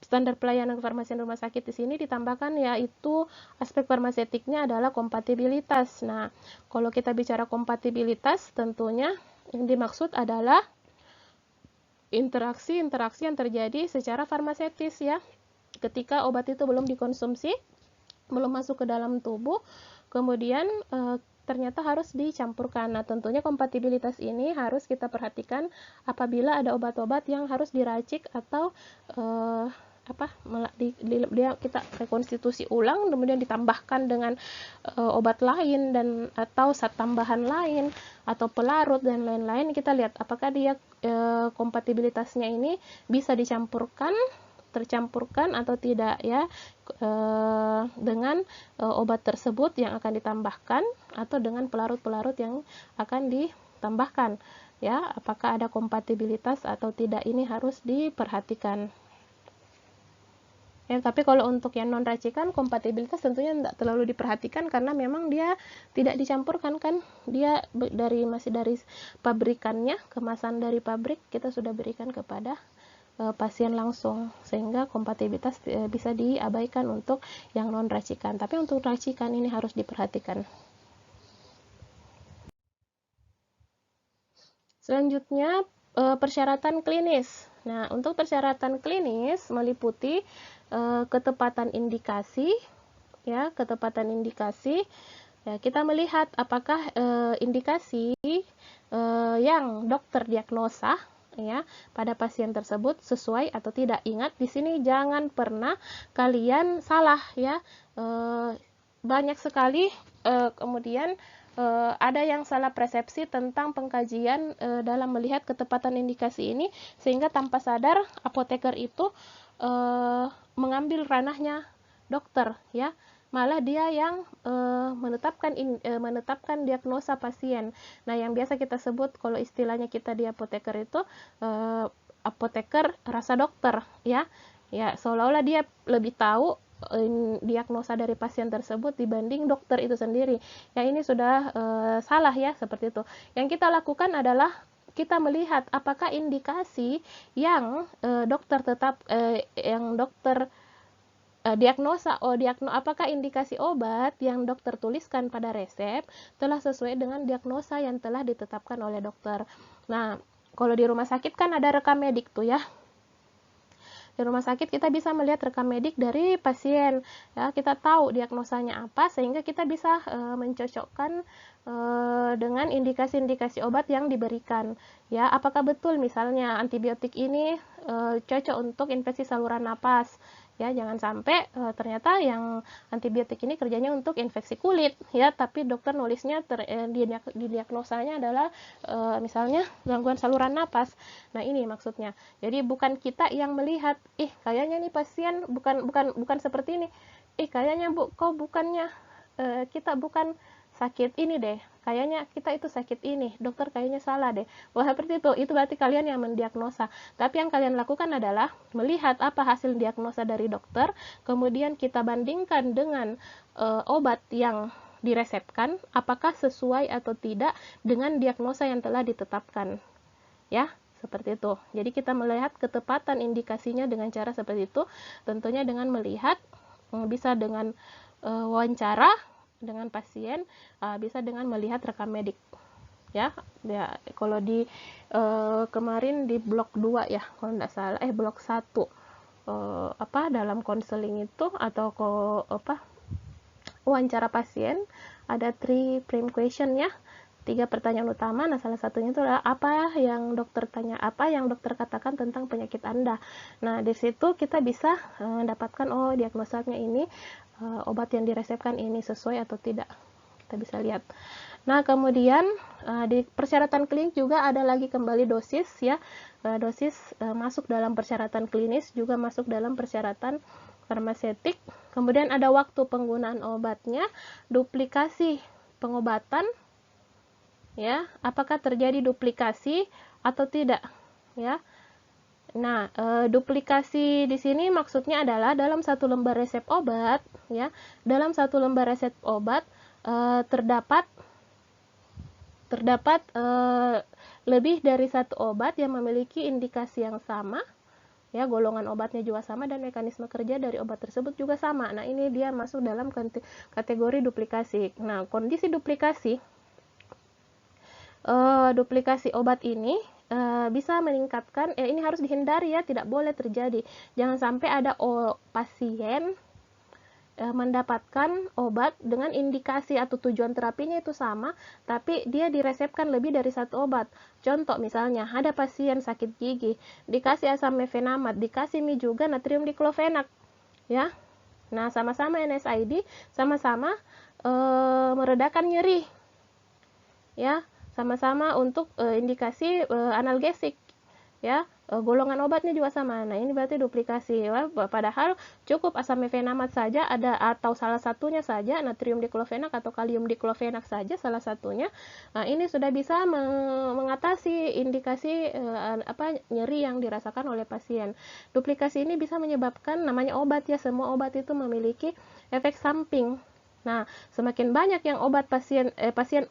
Speaker 1: standar pelayanan kefarmasian rumah sakit di sini ditambahkan, yaitu aspek farmaseutiknya adalah kompatibilitas. Nah, kalau kita bicara kompatibilitas, tentunya yang dimaksud adalah interaksi-interaksi yang terjadi secara farmaseutis ya. Ketika obat itu belum dikonsumsi, belum masuk ke dalam tubuh, kemudian ternyata harus dicampurkan. Nah, tentunya kompatibilitas ini harus kita perhatikan apabila ada obat-obat yang harus diracik atau dia kita rekonstitusi ulang kemudian ditambahkan dengan obat lain dan atau zat tambahan lain atau pelarut dan lain-lain. Kita lihat apakah dia kompatibilitasnya ini bisa tercampurkan atau tidak ya dengan obat tersebut yang akan ditambahkan atau dengan pelarut-pelarut yang akan ditambahkan ya, apakah ada kompatibilitas atau tidak, ini harus diperhatikan. Ya, tapi kalau untuk yang non racikan, kompatibilitas tentunya tidak terlalu diperhatikan karena memang dia tidak dicampurkan kan, dia masih dari pabrikannya, kemasan dari pabrik kita sudah berikan kepada pasien langsung, sehingga kompatibilitas bisa diabaikan untuk yang non racikan. Tapi untuk racikan ini harus diperhatikan. Selanjutnya persyaratan klinis. Nah, untuk persyaratan klinis meliputi ketepatan indikasi ya, ketepatan indikasi ya, kita melihat apakah indikasi yang dokter diagnosa ya pada pasien tersebut sesuai atau tidak. Ingat di sini jangan pernah kalian salah ya, banyak sekali kemudian ada yang salah persepsi tentang pengkajian dalam melihat ketepatan indikasi ini, sehingga tanpa sadar apoteker itu mengambil ranahnya dokter ya, malah dia yang menetapkan diagnosa pasien. Nah, yang biasa kita sebut kalau istilahnya kita di apoteker itu apoteker rasa dokter ya, seolah-olah dia lebih tahu diagnosa dari pasien tersebut dibanding dokter itu sendiri. Ya, ini sudah salah ya, seperti itu. Yang kita lakukan adalah kita melihat apakah indikasi yang dokter apakah indikasi obat yang dokter tuliskan pada resep telah sesuai dengan diagnosa yang telah ditetapkan oleh dokter. Nah, kalau di rumah sakit kan ada rekam medik tuh ya. Di rumah sakit kita bisa melihat rekam medik dari pasien, ya, kita tahu diagnosanya apa sehingga kita bisa mencocokkan dengan indikasi-indikasi obat yang diberikan. Ya, apakah betul misalnya antibiotik ini cocok untuk infeksi saluran napas? Ya, jangan sampai ternyata yang antibiotik ini kerjanya untuk infeksi kulit, ya, tapi dokter nulisnya di diagnosanya adalah misalnya gangguan saluran napas. Nah, ini maksudnya. Jadi bukan kita yang melihat, kayaknya nih pasien bukan seperti ini. Kayaknya kok bukannya kita bukan sakit ini deh, kayaknya kita itu sakit ini, dokter kayaknya salah deh. Wah, seperti itu berarti kalian yang mendiagnosa. Tapi yang kalian lakukan adalah melihat apa hasil diagnosa dari dokter, kemudian kita bandingkan dengan obat yang diresepkan, apakah sesuai atau tidak dengan diagnosa yang telah ditetapkan. Ya, seperti itu. Jadi kita melihat ketepatan indikasinya dengan cara seperti itu, tentunya dengan melihat, bisa dengan wawancara dengan pasien, bisa dengan melihat rekam medik. Ya, kalau di kemarin di blok 2 ya, kalau tidak salah, blok 1 dalam konseling itu atau wawancara pasien ada 3 prime question ya, 3 pertanyaan utama. Nah, salah satunya itu adalah apa yang dokter katakan tentang penyakit Anda. Nah, di situ kita bisa mendapatkan diagnosanya ini, obat yang diresepkan ini sesuai atau tidak. Kita bisa lihat. Nah, kemudian di persyaratan klinik juga ada lagi kembali dosis ya. Dosis masuk dalam persyaratan klinis, juga masuk dalam persyaratan farmaseutik. Kemudian ada waktu penggunaan obatnya, duplikasi pengobatan, ya, apakah terjadi duplikasi atau tidak, ya. Nah, duplikasi di sini maksudnya adalah dalam satu lembar resep obat, ya, dalam satu lembar resep obat terdapat lebih dari satu obat yang memiliki indikasi yang sama, ya, golongan obatnya juga sama dan mekanisme kerja dari obat tersebut juga sama. Nah, ini dia masuk dalam kategori duplikasi. Nah, kondisi duplikasi obat ini bisa meningkatkan, ini harus dihindari ya, tidak boleh terjadi. Jangan sampai ada pasien mendapatkan obat dengan indikasi atau tujuan terapinya itu sama, tapi dia diresepkan lebih dari satu obat. Contoh misalnya, ada pasien sakit gigi, dikasih asam mefenamat, dikasih juga natrium diklofenak, ya. Nah, sama-sama NSAID, sama-sama meredakan nyeri, ya, sama-sama untuk indikasi analgesik, ya, golongan obatnya juga sama. Nah, ini berarti duplikasi, ya. Padahal cukup asam mefenamat saja ada, atau salah satunya saja natrium diklofenak atau kalium diklofenak saja salah satunya. Nah, ini sudah bisa mengatasi indikasi nyeri yang dirasakan oleh pasien. Duplikasi ini bisa menyebabkan, namanya obat ya, semua obat itu memiliki efek samping. Nah, semakin banyak yang pasien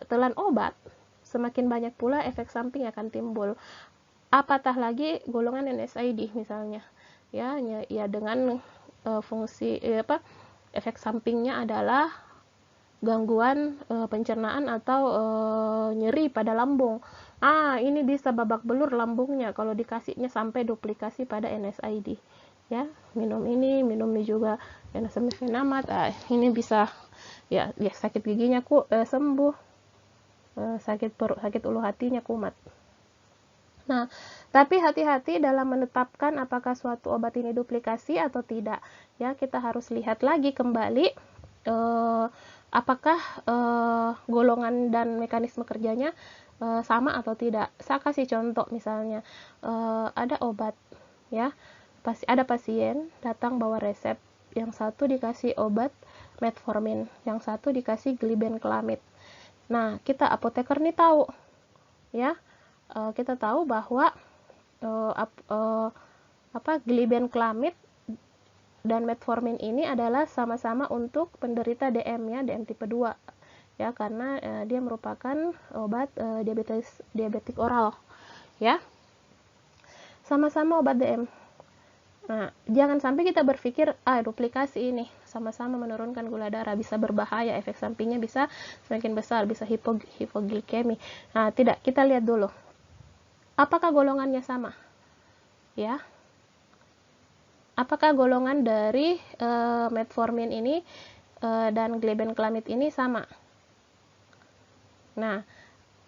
Speaker 1: telan obat, semakin banyak pula efek samping akan timbul. Apatah lagi golongan NSAID misalnya, ya dengan fungsi efek sampingnya adalah gangguan pencernaan atau nyeri pada lambung. Ini bisa babak belur lambungnya kalau dikasihnya sampai duplikasi pada NSAID, ya. Minum ini juga asam mefenamat, ini bisa ya sakit giginya sembuh, sakit perut, sakit ulu hatinya kumat. Nah, tapi hati-hati dalam menetapkan apakah suatu obat ini duplikasi atau tidak. Ya, kita harus lihat lagi kembali apakah golongan dan mekanisme kerjanya sama atau tidak. Saya kasih contoh misalnya, ada obat, ya, ada pasien datang bawa resep, yang satu dikasih obat metformin, yang satu dikasih glibenclamid. Nah, kita apoteker nih tahu, ya. Kita tahu bahwa glibenclamid dan metformin ini adalah sama-sama untuk penderita DM ya, DM tipe 2 ya, karena dia merupakan obat diabetik oral ya, sama-sama obat DM. Nah, jangan sampai kita berpikir duplikasi ini sama-sama menurunkan gula darah, bisa berbahaya, efek sampingnya bisa semakin besar, bisa hipoglikemi. Nah, tidak, kita lihat dulu apakah golongannya sama ya, apakah golongan dari metformin ini dan glibenclamid ini sama. Nah,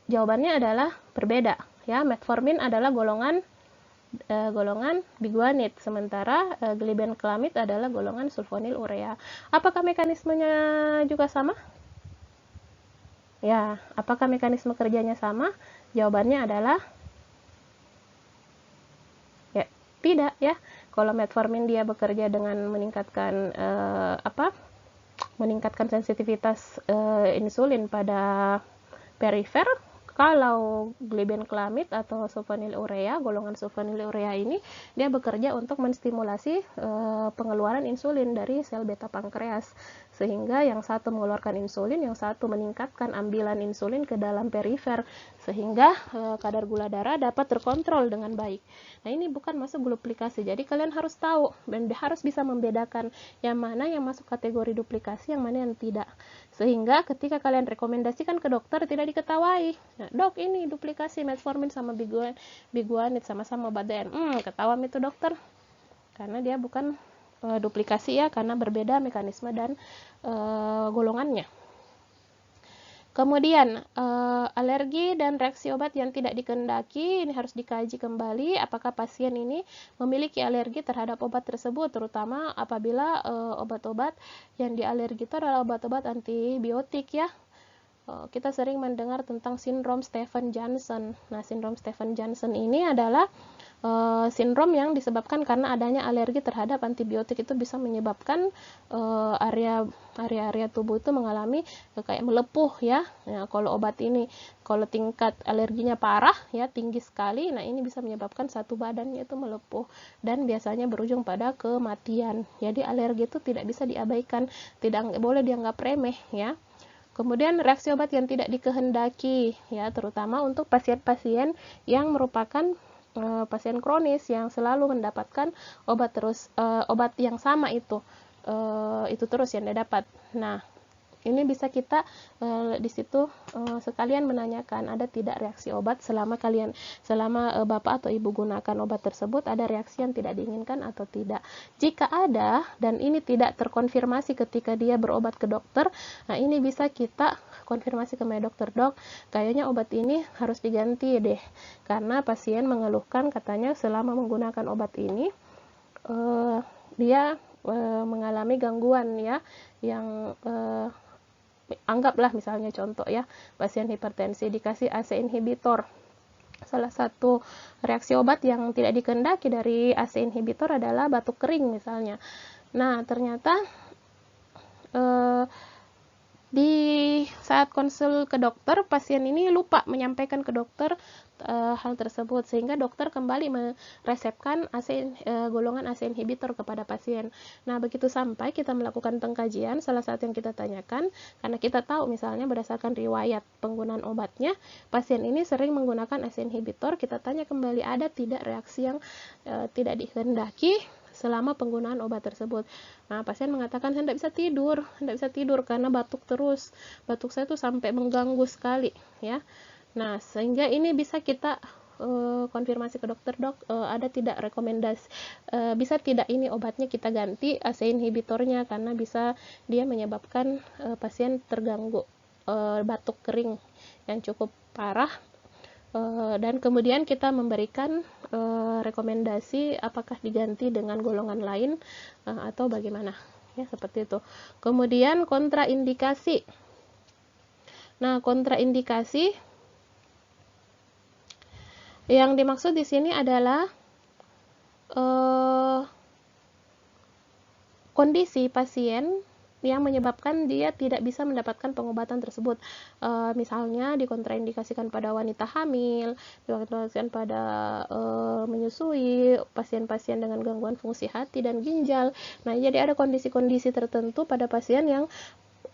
Speaker 1: jawabannya adalah berbeda ya. Metformin adalah golongan biguanid, sementara glibenclamid adalah golongan sulfonylurea. Apakah mekanismenya juga sama? Ya, apakah mekanisme kerjanya sama? Jawabannya adalah ya, tidak ya. Kalau metformin dia bekerja dengan meningkatkan meningkatkan sensitivitas insulin pada perifer. Kalau glibenclamid atau sulfonylurea, golongan sulfonylurea ini dia bekerja untuk menstimulasi pengeluaran insulin dari sel beta pankreas, sehingga yang satu mengeluarkan insulin, yang satu meningkatkan ambilan insulin ke dalam perifer, sehingga kadar gula darah dapat terkontrol dengan baik. Nah, ini bukan masuk duplikasi, jadi kalian harus tahu dan harus bisa membedakan yang mana yang masuk kategori duplikasi, yang mana yang tidak, sehingga ketika kalian rekomendasikan ke dokter tidak diketawai. Nah, dok, ini duplikasi metformin sama biguanid sama-sama obat DM. Ketahuan itu dokter, karena dia bukan duplikasi ya, karena berbeda mekanisme dan golongannya. Kemudian alergi dan reaksi obat yang tidak dikehendaki, ini harus dikaji kembali apakah pasien ini memiliki alergi terhadap obat tersebut, terutama apabila obat-obat yang dialergi itu adalah obat-obat antibiotik ya. Kita sering mendengar tentang sindrom Stevens-Johnson. Nah, sindrom Stevens-Johnson ini adalah sindrom yang disebabkan karena adanya alergi terhadap antibiotik. Itu bisa menyebabkan area-area tubuh itu mengalami kayak melepuh ya. Nah, kalau obat ini, kalau tingkat alerginya parah ya, tinggi sekali, nah ini bisa menyebabkan satu badannya itu melepuh dan biasanya berujung pada kematian. Jadi alergi itu tidak bisa diabaikan, tidak boleh dianggap remeh ya. Kemudian reaksi obat yang tidak dikehendaki ya, terutama untuk pasien-pasien yang merupakan pasien kronis yang selalu mendapatkan obat yang sama itu terus yang dia dapat. Nah, ini bisa kita di situ sekalian menanyakan ada tidak reaksi obat selama bapak atau ibu gunakan obat tersebut, ada reaksi yang tidak diinginkan atau tidak. Jika ada dan ini tidak terkonfirmasi ketika dia berobat ke dokter, nah ini bisa kita konfirmasi ke dokter, dok, kayaknya obat ini harus diganti deh, karena pasien mengeluhkan katanya selama menggunakan obat ini dia mengalami gangguan ya, yang anggaplah misalnya contoh ya, pasien hipertensi dikasih ACE inhibitor. Salah satu reaksi obat yang tidak dikehendaki dari ACE inhibitor adalah batuk kering misalnya. Nah, ternyata di saat konsul ke dokter, pasien ini lupa menyampaikan ke dokter hal tersebut, sehingga dokter kembali meresepkan golongan ACE inhibitor kepada pasien. Nah, begitu sampai kita melakukan pengkajian, salah satu yang kita tanyakan, karena kita tahu misalnya berdasarkan riwayat penggunaan obatnya, pasien ini sering menggunakan ACE inhibitor, kita tanya kembali ada tidak reaksi yang tidak dikehendaki selama penggunaan obat tersebut. Nah, pasien mengatakan saya tidak bisa tidur karena batuk terus. Batuk saya tuh sampai mengganggu sekali, ya. Nah, sehingga ini bisa kita konfirmasi ke dokter, dok, ada tidak rekomendasi, bisa tidak ini obatnya kita ganti ACE inhibitornya karena bisa dia menyebabkan pasien terganggu batuk kering yang cukup parah. Dan kemudian kita memberikan rekomendasi apakah diganti dengan golongan lain atau bagaimana ya, seperti itu. Kemudian kontraindikasi. Nah, kontraindikasi yang dimaksud di sini adalah kondisi pasien yang menyebabkan dia tidak bisa mendapatkan pengobatan tersebut. Misalnya dikontraindikasikan pada wanita hamil, dikontraindikasikan pada menyusui, pasien-pasien dengan gangguan fungsi hati dan ginjal. Nah, jadi ada kondisi-kondisi tertentu pada pasien yang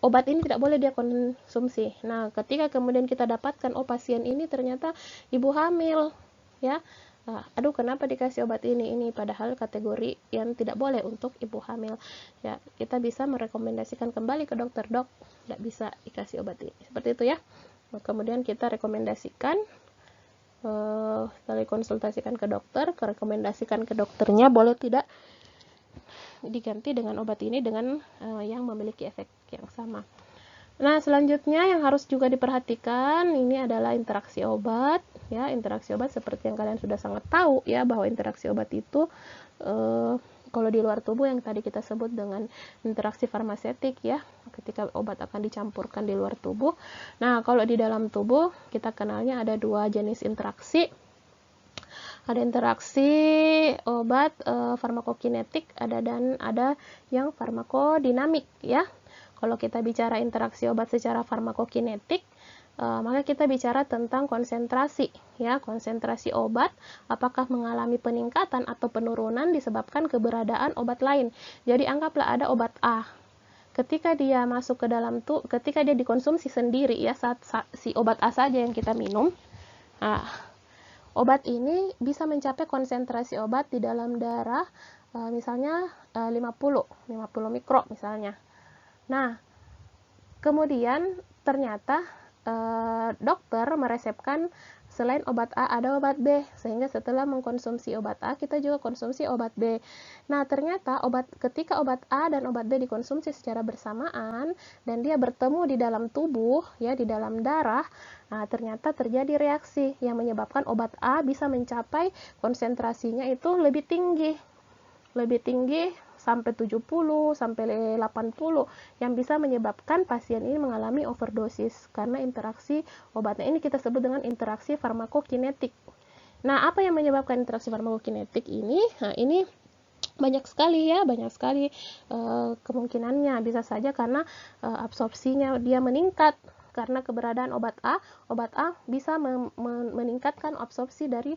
Speaker 1: obat ini tidak boleh dia konsumsi. Nah, ketika kemudian kita dapatkan, oh pasien ini ternyata ibu hamil, ya. Aduh, kenapa dikasih obat ini? Padahal kategori yang tidak boleh untuk ibu hamil. Ya, kita bisa merekomendasikan kembali ke dokter, dok, tidak bisa dikasih obat ini. Seperti itu ya. Kemudian kita rekomendasikan, setelah konsultasikan ke dokter, rekomendasikan ke dokternya, boleh tidak diganti dengan obat ini dengan yang memiliki efek yang sama. Nah, selanjutnya yang harus juga diperhatikan ini adalah interaksi obat, ya. Interaksi obat seperti yang kalian sudah sangat tahu ya, bahwa interaksi obat itu kalau di luar tubuh yang tadi kita sebut dengan interaksi farmasetik ya, ketika obat akan dicampurkan di luar tubuh. Nah, kalau di dalam tubuh kita kenalnya ada dua jenis interaksi. Ada interaksi obat farmakokinetik, dan ada yang farmakodinamik ya. Kalau kita bicara interaksi obat secara farmakokinetik, maka kita bicara tentang konsentrasi ya, konsentrasi obat apakah mengalami peningkatan atau penurunan disebabkan keberadaan obat lain. Jadi anggaplah ada obat A. Ketika dia masuk ke dalam ketika dia dikonsumsi sendiri ya, saat si obat A saja yang kita minum, obat ini bisa mencapai konsentrasi obat di dalam darah misalnya 50 mikro misalnya. Nah, kemudian ternyata dokter meresepkan selain obat A ada obat B, sehingga setelah mengkonsumsi obat A kita juga konsumsi obat B. Nah, ternyata ketika obat A dan obat B dikonsumsi secara bersamaan dan dia bertemu di dalam tubuh ya, di dalam darah, nah ternyata terjadi reaksi yang menyebabkan obat A bisa mencapai konsentrasinya itu lebih tinggi sampai 70 sampai 80, yang bisa menyebabkan pasien ini mengalami overdosis karena interaksi obatnya. Ini kita sebut dengan interaksi farmakokinetik. Nah, apa yang menyebabkan interaksi farmakokinetik ini? Nah, ini banyak sekali kemungkinannya. Bisa saja karena absorpsinya dia meningkat karena keberadaan obat A. Obat A bisa meningkatkan absorpsi dari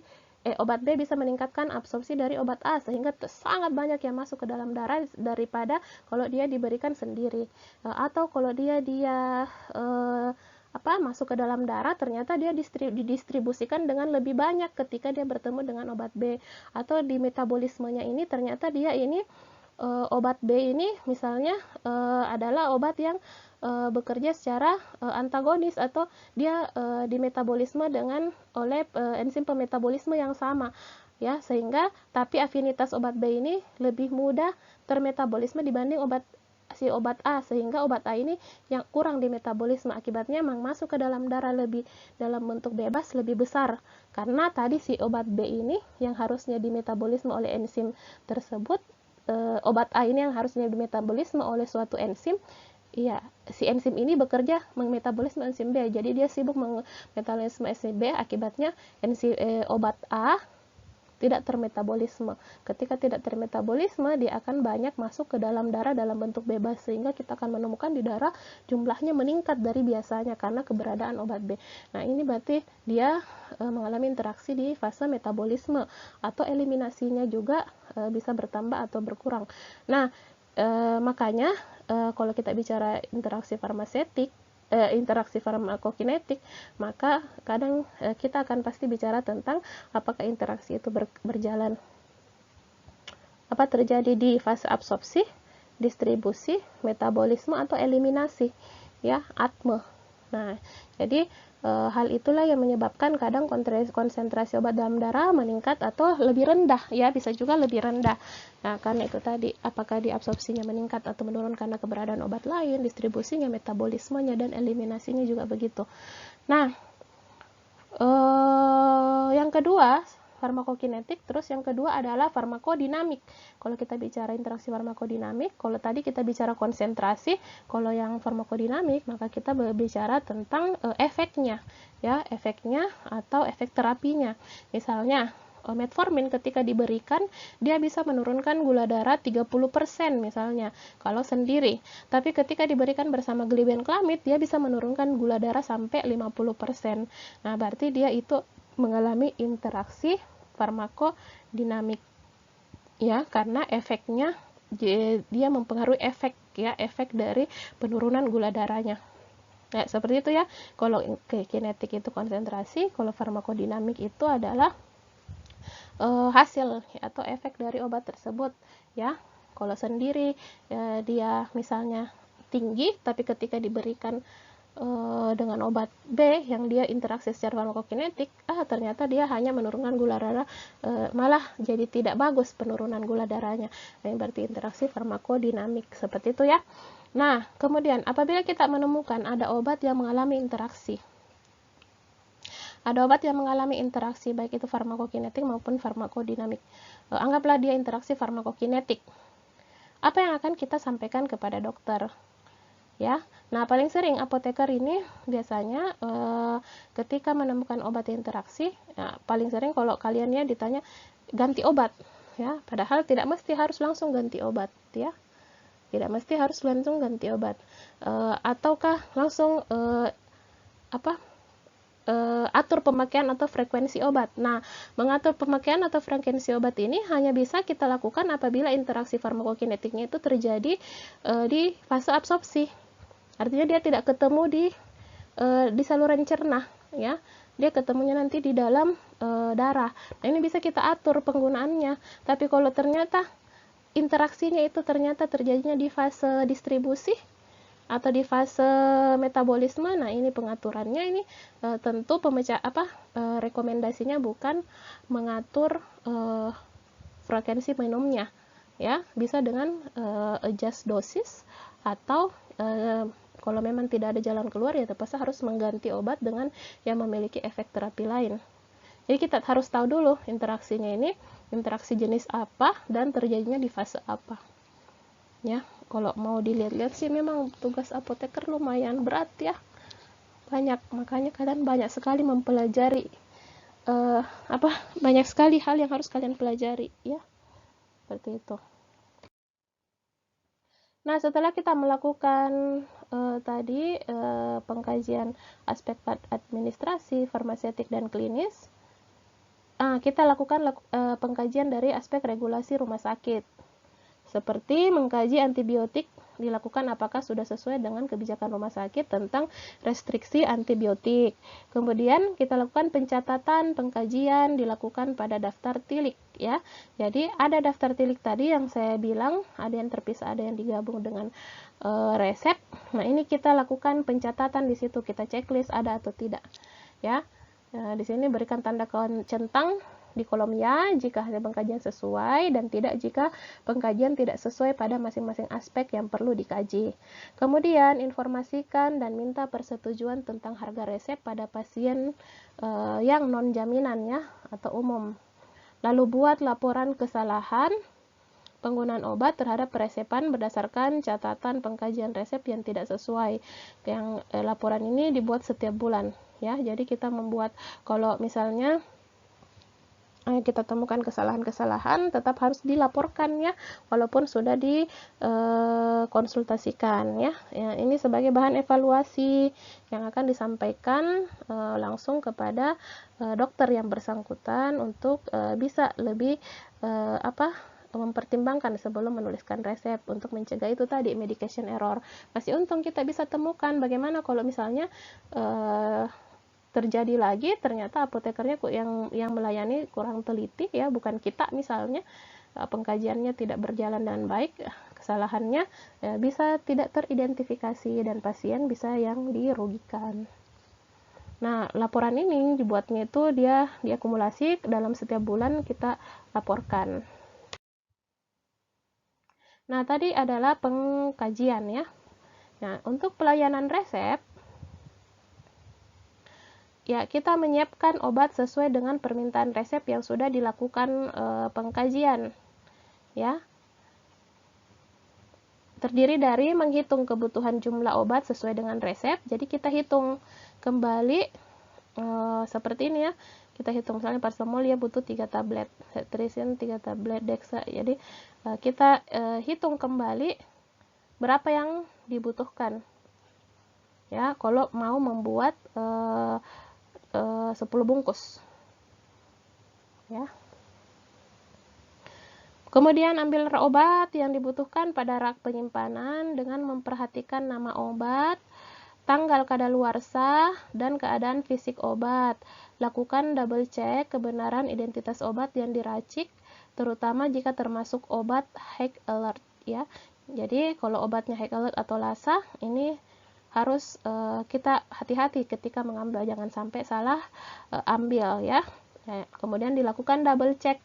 Speaker 1: obat B bisa meningkatkan absorpsi dari obat A, sehingga sangat banyak yang masuk ke dalam darah daripada kalau dia diberikan sendiri. Atau kalau dia masuk ke dalam darah, ternyata dia didistribusikan dengan lebih banyak ketika dia bertemu dengan obat B. Atau di metabolismenya ini ternyata dia ini obat B ini misalnya adalah obat yang bekerja secara antagonis, atau dia dimetabolisme oleh enzim pemetabolisme yang sama ya, sehingga tapi afinitas obat B ini lebih mudah termetabolisme dibanding obat A, sehingga obat A ini yang kurang dimetabolisme, akibatnya memang masuk ke dalam darah lebih dalam bentuk bebas lebih besar, karena tadi si obat B ini yang harusnya dimetabolisme oleh enzim tersebut, obat A ini yang harusnya dimetabolisme oleh suatu enzim. Iya, si enzim ini bekerja mengmetabolisme enzim B, jadi dia sibuk mengmetabolisme enzim B, akibatnya obat A tidak termetabolisme. Ketika tidak termetabolisme, dia akan banyak masuk ke dalam darah dalam bentuk bebas, sehingga kita akan menemukan di darah jumlahnya meningkat dari biasanya karena keberadaan obat B. Nah, ini berarti dia mengalami interaksi di fase metabolisme, atau eliminasinya juga bisa bertambah atau berkurang. Nah, makanya kalau kita bicara interaksi farmakokinetik, maka kadang kita akan pasti bicara tentang apakah interaksi itu berjalan terjadi di fase absorpsi, distribusi, metabolisme, atau eliminasi ya, ATME. Nah, jadi hal itulah yang menyebabkan kadang konsentrasi obat dalam darah meningkat atau lebih rendah ya, bisa juga lebih rendah. Nah, karena itu tadi, apakah diabsorpsinya meningkat atau menurun karena keberadaan obat lain, distribusinya, metabolismenya, dan eliminasinya juga begitu. Nah, yang kedua farmakokinetik, terus yang kedua adalah farmakodinamik. Kalau kita bicara interaksi farmakodinamik, kalau tadi kita bicara konsentrasi, kalau yang farmakodinamik maka kita berbicara tentang efeknya ya, efeknya atau efek terapinya. Misalnya metformin ketika diberikan dia bisa menurunkan gula darah 30% misalnya kalau sendiri, tapi ketika diberikan bersama glibenclamid dia bisa menurunkan gula darah sampai 50%. Nah, berarti dia itu mengalami interaksi farmakodinamik ya, karena efeknya dia mempengaruhi efek dari penurunan gula darahnya. Ya, seperti itu ya. Kalau kinetik itu konsentrasi, kalau farmakodinamik itu adalah hasil atau efek dari obat tersebut ya. Kalau sendiri dia misalnya tinggi, tapi ketika diberikan dengan obat B yang dia interaksi secara farmakokinetik, ternyata dia hanya menurunkan gula darah, malah jadi tidak bagus penurunan gula darahnya. Nah, berarti interaksi farmakodinamik seperti itu ya. Nah, kemudian apabila kita menemukan ada obat yang mengalami interaksi, baik itu farmakokinetik maupun farmakodinamik. Anggaplah dia interaksi farmakokinetik. Apa yang akan kita sampaikan kepada dokter? Ya, nah paling sering apoteker ini biasanya ketika menemukan obat interaksi, ya, paling sering kalau kaliannya ditanya ganti obat, ya, padahal tidak mesti harus langsung ganti obat, ya. Tidak mesti harus langsung ganti obat, ataukah langsung atur pemakaian atau frekuensi obat. Nah, mengatur pemakaian atau frekuensi obat ini hanya bisa kita lakukan apabila interaksi farmakokinetiknya itu terjadi di fase absorpsi. Artinya dia tidak ketemu di saluran cerna, ya. Dia ketemunya nanti di dalam darah. Nah, ini bisa kita atur penggunaannya. Tapi kalau ternyata interaksinya itu ternyata terjadinya di fase distribusi atau di fase metabolisme, nah ini pengaturannya ini tentu rekomendasinya bukan mengatur frekuensi minumnya, ya, bisa dengan adjust dosis atau kalau memang tidak ada jalan keluar ya terpaksa harus mengganti obat dengan yang memiliki efek terapi lain. Jadi kita harus tahu dulu interaksinya ini, interaksi jenis apa dan terjadinya di fase apa. Ya, kalau mau dilihat-lihat sih memang tugas apoteker lumayan berat ya. Banyak, makanya kalian banyak sekali mempelajari banyak sekali hal yang harus kalian pelajari ya. Seperti itu. Nah, setelah kita melakukan tadi pengkajian aspek administrasi, farmaseutik dan klinis, kita lakukan pengkajian dari aspek regulasi rumah sakit. Seperti mengkaji antibiotik dilakukan apakah sudah sesuai dengan kebijakan rumah sakit tentang restriksi antibiotik. Kemudian kita lakukan pencatatan, pengkajian dilakukan pada daftar tilik ya. Jadi ada daftar tilik tadi yang saya bilang ada yang terpisah, ada yang digabung dengan resep. Nah, ini kita lakukan pencatatan di situ, kita checklist ada atau tidak ya. Nah, di sini berikan tanda centang di kolom ya jika hasil pengkajian sesuai dan tidak jika pengkajian tidak sesuai pada masing-masing aspek yang perlu dikaji. Kemudian informasikan dan minta persetujuan tentang harga resep pada pasien yang non jaminan ya atau umum. Lalu buat laporan kesalahan penggunaan obat terhadap peresepan berdasarkan catatan pengkajian resep yang tidak sesuai. Yang laporan ini dibuat setiap bulan ya. Jadi kita membuat kalau misalnya kita temukan kesalahan-kesalahan tetap harus dilaporkan ya walaupun sudah dikonsultasikan ya. Ini sebagai bahan evaluasi yang akan disampaikan langsung kepada dokter yang bersangkutan untuk bisa lebih mempertimbangkan sebelum menuliskan resep untuk mencegah itu tadi medication error. Masih untung kita bisa temukan bagaimana kalau misalnya terjadi lagi ternyata apotekernya yang melayani kurang teliti ya, bukan kita misalnya pengkajiannya tidak berjalan dengan baik, kesalahannya bisa tidak teridentifikasi dan pasien bisa yang dirugikan. Nah, laporan ini dibuatnya itu dia diakumulasi dalam setiap bulan kita laporkan. Nah, tadi adalah pengkajian ya. Nah, untuk pelayanan resep ya, kita menyiapkan obat sesuai dengan permintaan resep yang sudah dilakukan pengkajian. Ya. Terdiri dari menghitung kebutuhan jumlah obat sesuai dengan resep. Jadi kita hitung kembali seperti ini ya. kita hitung misalnya paracetamol dia butuh 3 tablet, cetirizine 3 tablet, dexa. Jadi kita hitung kembali berapa yang dibutuhkan ya kalau mau membuat 10 bungkus ya. Kemudian ambil obat yang dibutuhkan pada rak penyimpanan dengan memperhatikan nama obat, tanggal kadaluarsa, dan keadaan fisik obat. Lakukan double check kebenaran identitas obat yang diracik, terutama jika termasuk obat high alert ya. Jadi kalau obatnya high alert atau LASA ini harus kita hati-hati ketika mengambil, jangan sampai salah ambil ya. Nah, kemudian dilakukan double check.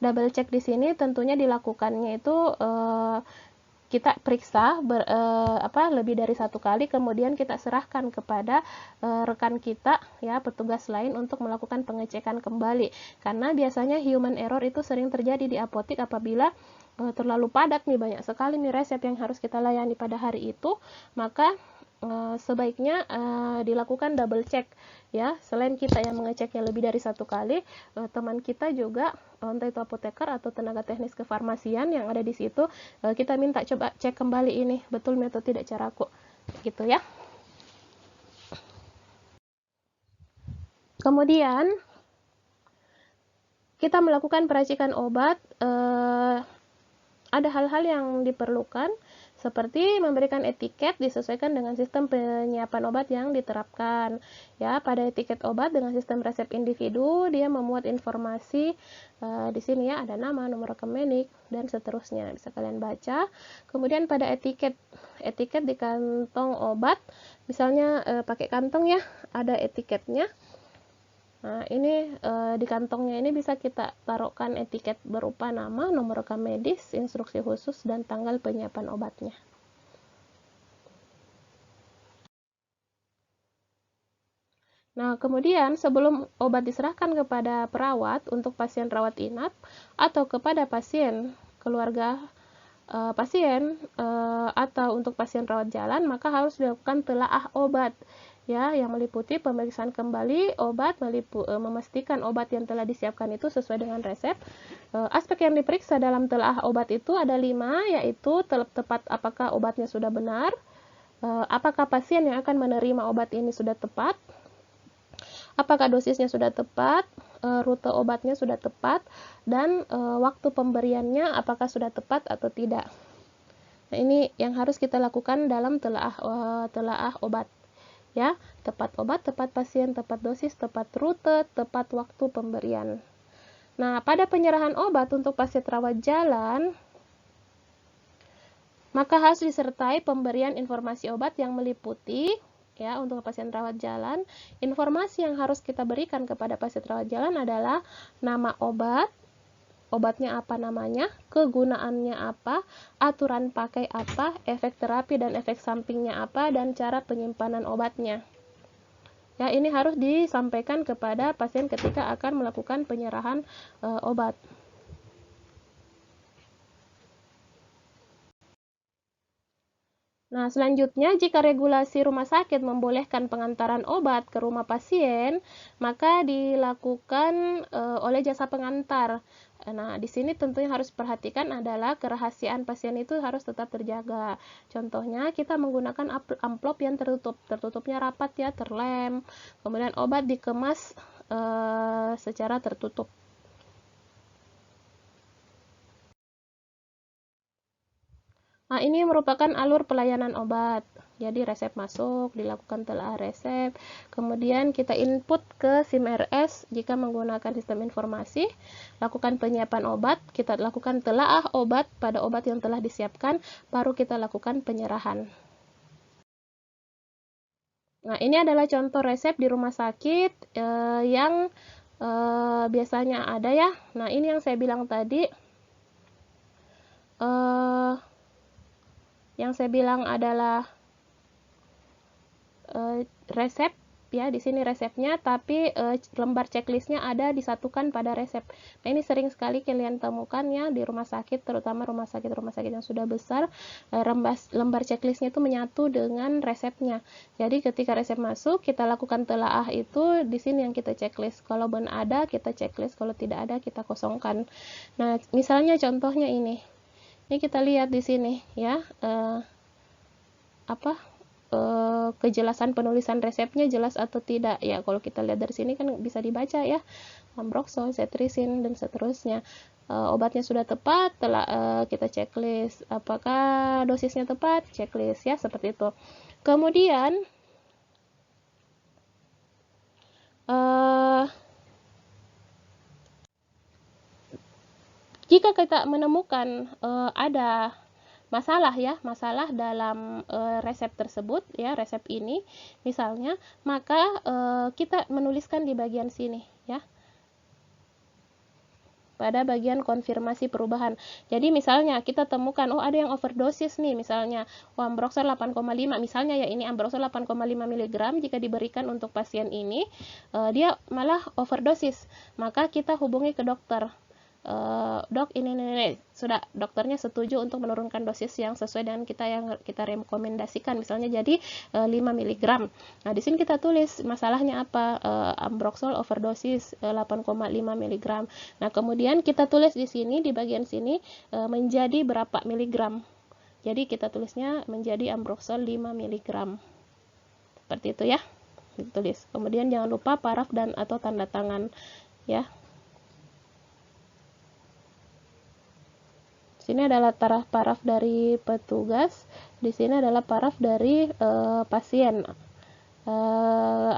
Speaker 1: Double check di sini tentunya dilakukannya itu kita periksa lebih dari 1 kali, kemudian kita serahkan kepada rekan kita ya, petugas lain untuk melakukan pengecekan kembali, karena biasanya human error itu sering terjadi di apotek apabila terlalu padat nih, banyak sekali nih resep yang harus kita layani pada hari itu, maka sebaiknya dilakukan double check ya. Selain kita yang mengeceknya lebih dari 1 kali, teman kita juga entah itu apoteker atau tenaga teknis kefarmasian yang ada di situ, kita minta coba cek kembali ini betul atau tidak caraku gitu ya. Kemudian kita melakukan peracikan obat, ada hal-hal yang diperlukan seperti memberikan etiket disesuaikan dengan sistem penyiapan obat yang diterapkan ya. Pada etiket obat dengan sistem resep individu dia memuat informasi di sini ya, ada nama, nomor rekening dan seterusnya, bisa kalian baca. Kemudian pada etiket di kantong obat, misalnya pakai kantong ya, ada etiketnya. Nah, ini di kantongnya ini bisa kita taruhkan etiket berupa nama, nomor rekam medis, instruksi khusus, dan tanggal penyiapan obatnya. Nah, kemudian sebelum obat diserahkan kepada perawat untuk pasien rawat inap atau kepada pasien keluarga pasien atau untuk pasien rawat jalan, maka harus dilakukan telaah obat ya, yang meliputi pemeriksaan kembali obat, memastikan obat yang telah disiapkan itu sesuai dengan resep. Aspek yang diperiksa dalam telaah obat itu ada 5, yaitu tepat apakah obatnya sudah benar, apakah pasien yang akan menerima obat ini sudah tepat, apakah dosisnya sudah tepat, rute obatnya sudah tepat, dan waktu pemberiannya apakah sudah tepat atau tidak. Nah, ini yang harus kita lakukan dalam telaah obat ya, tepat obat, tepat pasien, tepat dosis, tepat rute, tepat waktu pemberian. Nah, pada penyerahan obat untuk pasien rawat jalan, maka harus disertai pemberian informasi obat yang meliputi ya, untuk pasien rawat jalan, informasi yang harus kita berikan kepada pasien rawat jalan adalah nama obat, obatnya apa namanya, kegunaannya apa, aturan pakai apa, efek terapi dan efek sampingnya apa, dan cara penyimpanan obatnya. Ya, ini harus disampaikan kepada pasien ketika akan melakukan penyerahan obat. Nah, selanjutnya jika regulasi rumah sakit membolehkan pengantaran obat ke rumah pasien, maka dilakukan oleh jasa pengantar. Nah, di sini tentunya harus perhatikan adalah kerahasiaan pasien itu harus tetap terjaga. Contohnya kita menggunakan amplop yang tertutup, tertutupnya rapat ya, terlem. Kemudian obat dikemas secara tertutup. Nah, ini merupakan alur pelayanan obat. Jadi resep masuk, dilakukan telaah resep, kemudian kita input ke SIM RS jika menggunakan sistem informasi, lakukan penyiapan obat, kita lakukan telaah obat pada obat yang telah disiapkan, baru kita lakukan penyerahan. Nah, ini adalah contoh resep di rumah sakit yang biasanya ada ya. Nah, ini yang saya bilang tadi, yang saya bilang adalah resep ya, di sini resepnya, tapi lembar checklistnya ada disatukan pada resep. Nah, ini sering sekali kalian temukan ya di rumah sakit, terutama rumah sakit yang sudah besar, lembar checklistnya itu menyatu dengan resepnya. Jadi ketika resep masuk, kita lakukan telaah itu, di sini yang kita checklist. Kalau benar ada, kita checklist. Kalau tidak ada, kita kosongkan. Nah, misalnya contohnya ini. Ini kita lihat di sini ya, kejelasan penulisan resepnya jelas atau tidak ya. Kalau kita lihat dari sini kan bisa dibaca ya, ambroxol, cetirizine dan seterusnya. Obatnya sudah tepat, kita checklist. Apakah dosisnya tepat, checklist ya, seperti itu. Kemudian jika kita menemukan ada masalah dalam resep tersebut ya, resep ini misalnya, maka kita menuliskan di bagian sini ya, pada bagian konfirmasi perubahan. Jadi misalnya kita temukan ada yang overdosis nih, misalnya ambroxol 8,5 misalnya ya, ini ambroxol 8,5 mg jika diberikan untuk pasien ini, dia malah overdosis, maka kita hubungi ke dokter. Dok, ini sudah, dokternya setuju untuk menurunkan dosis yang sesuai dengan yang kita rekomendasikan, misalnya jadi 5 mg. Nah, di sini kita tulis masalahnya apa, ambroxol overdosis 8,5 mg. Nah, kemudian kita tulis di sini, di bagian sini, menjadi berapa miligram. Jadi kita tulisnya menjadi ambroxol 5 mg. Seperti itu ya, ditulis. Kemudian jangan lupa paraf dan atau tanda tangan ya. Sini adalah paraf dari petugas, di sini adalah paraf dari pasien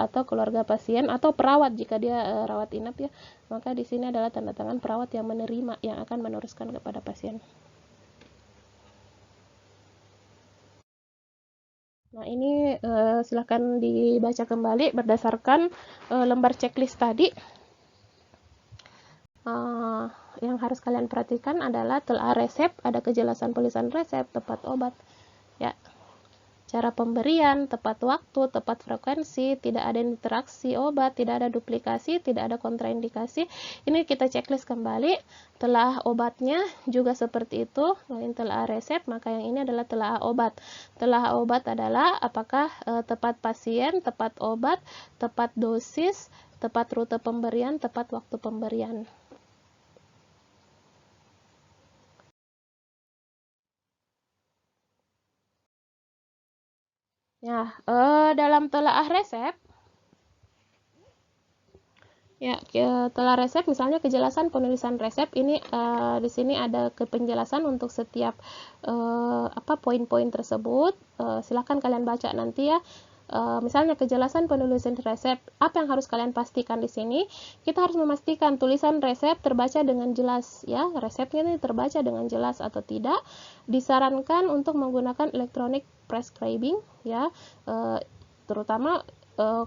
Speaker 1: atau keluarga pasien atau perawat jika dia rawat inap ya. Maka di sini adalah tanda tangan perawat yang menerima, yang akan meneruskan kepada pasien. Nah, ini silahkan dibaca kembali berdasarkan lembar checklist tadi. Yang harus kalian perhatikan adalah telaah resep, ada kejelasan tulisan resep, tepat obat ya, cara pemberian, tepat waktu, tepat frekuensi, tidak ada interaksi obat, tidak ada duplikasi, tidak ada kontraindikasi. Ini kita checklist kembali. Telaah obatnya juga seperti itu. Lain telaah resep, maka yang ini adalah telaah obat. Telaah obat adalah apakah tepat pasien, tepat obat, tepat dosis, tepat rute pemberian, tepat waktu pemberian. Ya, dalam telaah resep, ya, telaah resep misalnya kejelasan penulisan resep ini, di sini ada penjelasan untuk setiap poin-poin tersebut. Silahkan kalian baca nanti ya. Misalnya kejelasan penulisan resep, apa yang harus kalian pastikan di sini? Kita harus memastikan tulisan resep terbaca dengan jelas ya, resepnya ini terbaca dengan jelas atau tidak. Disarankan untuk menggunakan electronic prescribing ya, terutama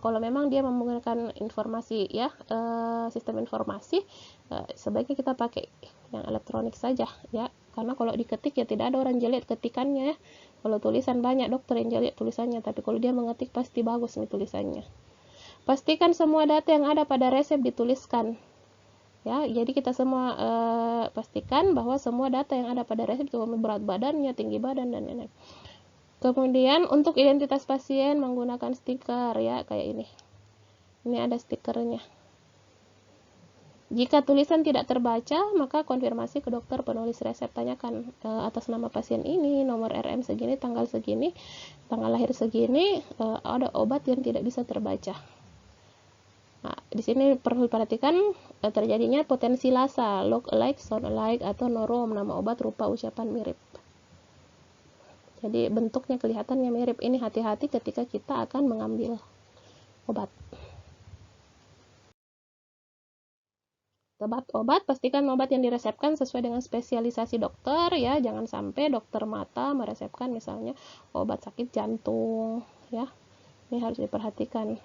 Speaker 1: kalau memang dia menggunakan informasi ya, sistem informasi, sebaiknya kita pakai yang elektronik saja ya, karena kalau diketik ya tidak ada orang jeliat ketikannya ya. Kalau tulisan banyak dokter yang jeliat tulisannya, tapi kalau dia mengetik pasti bagus nih tulisannya. Pastikan semua data yang ada pada resep dituliskan ya, jadi kita semua pastikan bahwa semua data yang ada pada resep, berat badannya, tinggi badan dan lain-lain. Kemudian untuk identitas pasien menggunakan stiker ya, kayak ini. Ini ada stikernya. Jika tulisan tidak terbaca, maka konfirmasi ke dokter penulis resep, tanyakan atas nama pasien ini, nomor RM segini, tanggal segini, tanggal lahir segini, ada obat yang tidak bisa terbaca. Nah, di sini perlu diperhatikan terjadinya potensi lasa, look alike, sound alike, atau norom, nama obat, rupa ucapan mirip. Jadi bentuknya kelihatannya mirip. Ini hati-hati ketika kita akan mengambil obat. Tepat obat, pastikan obat yang diresepkan sesuai dengan spesialisasi dokter ya. Jangan sampai dokter mata meresepkan misalnya obat sakit jantung ya. Ini harus diperhatikan.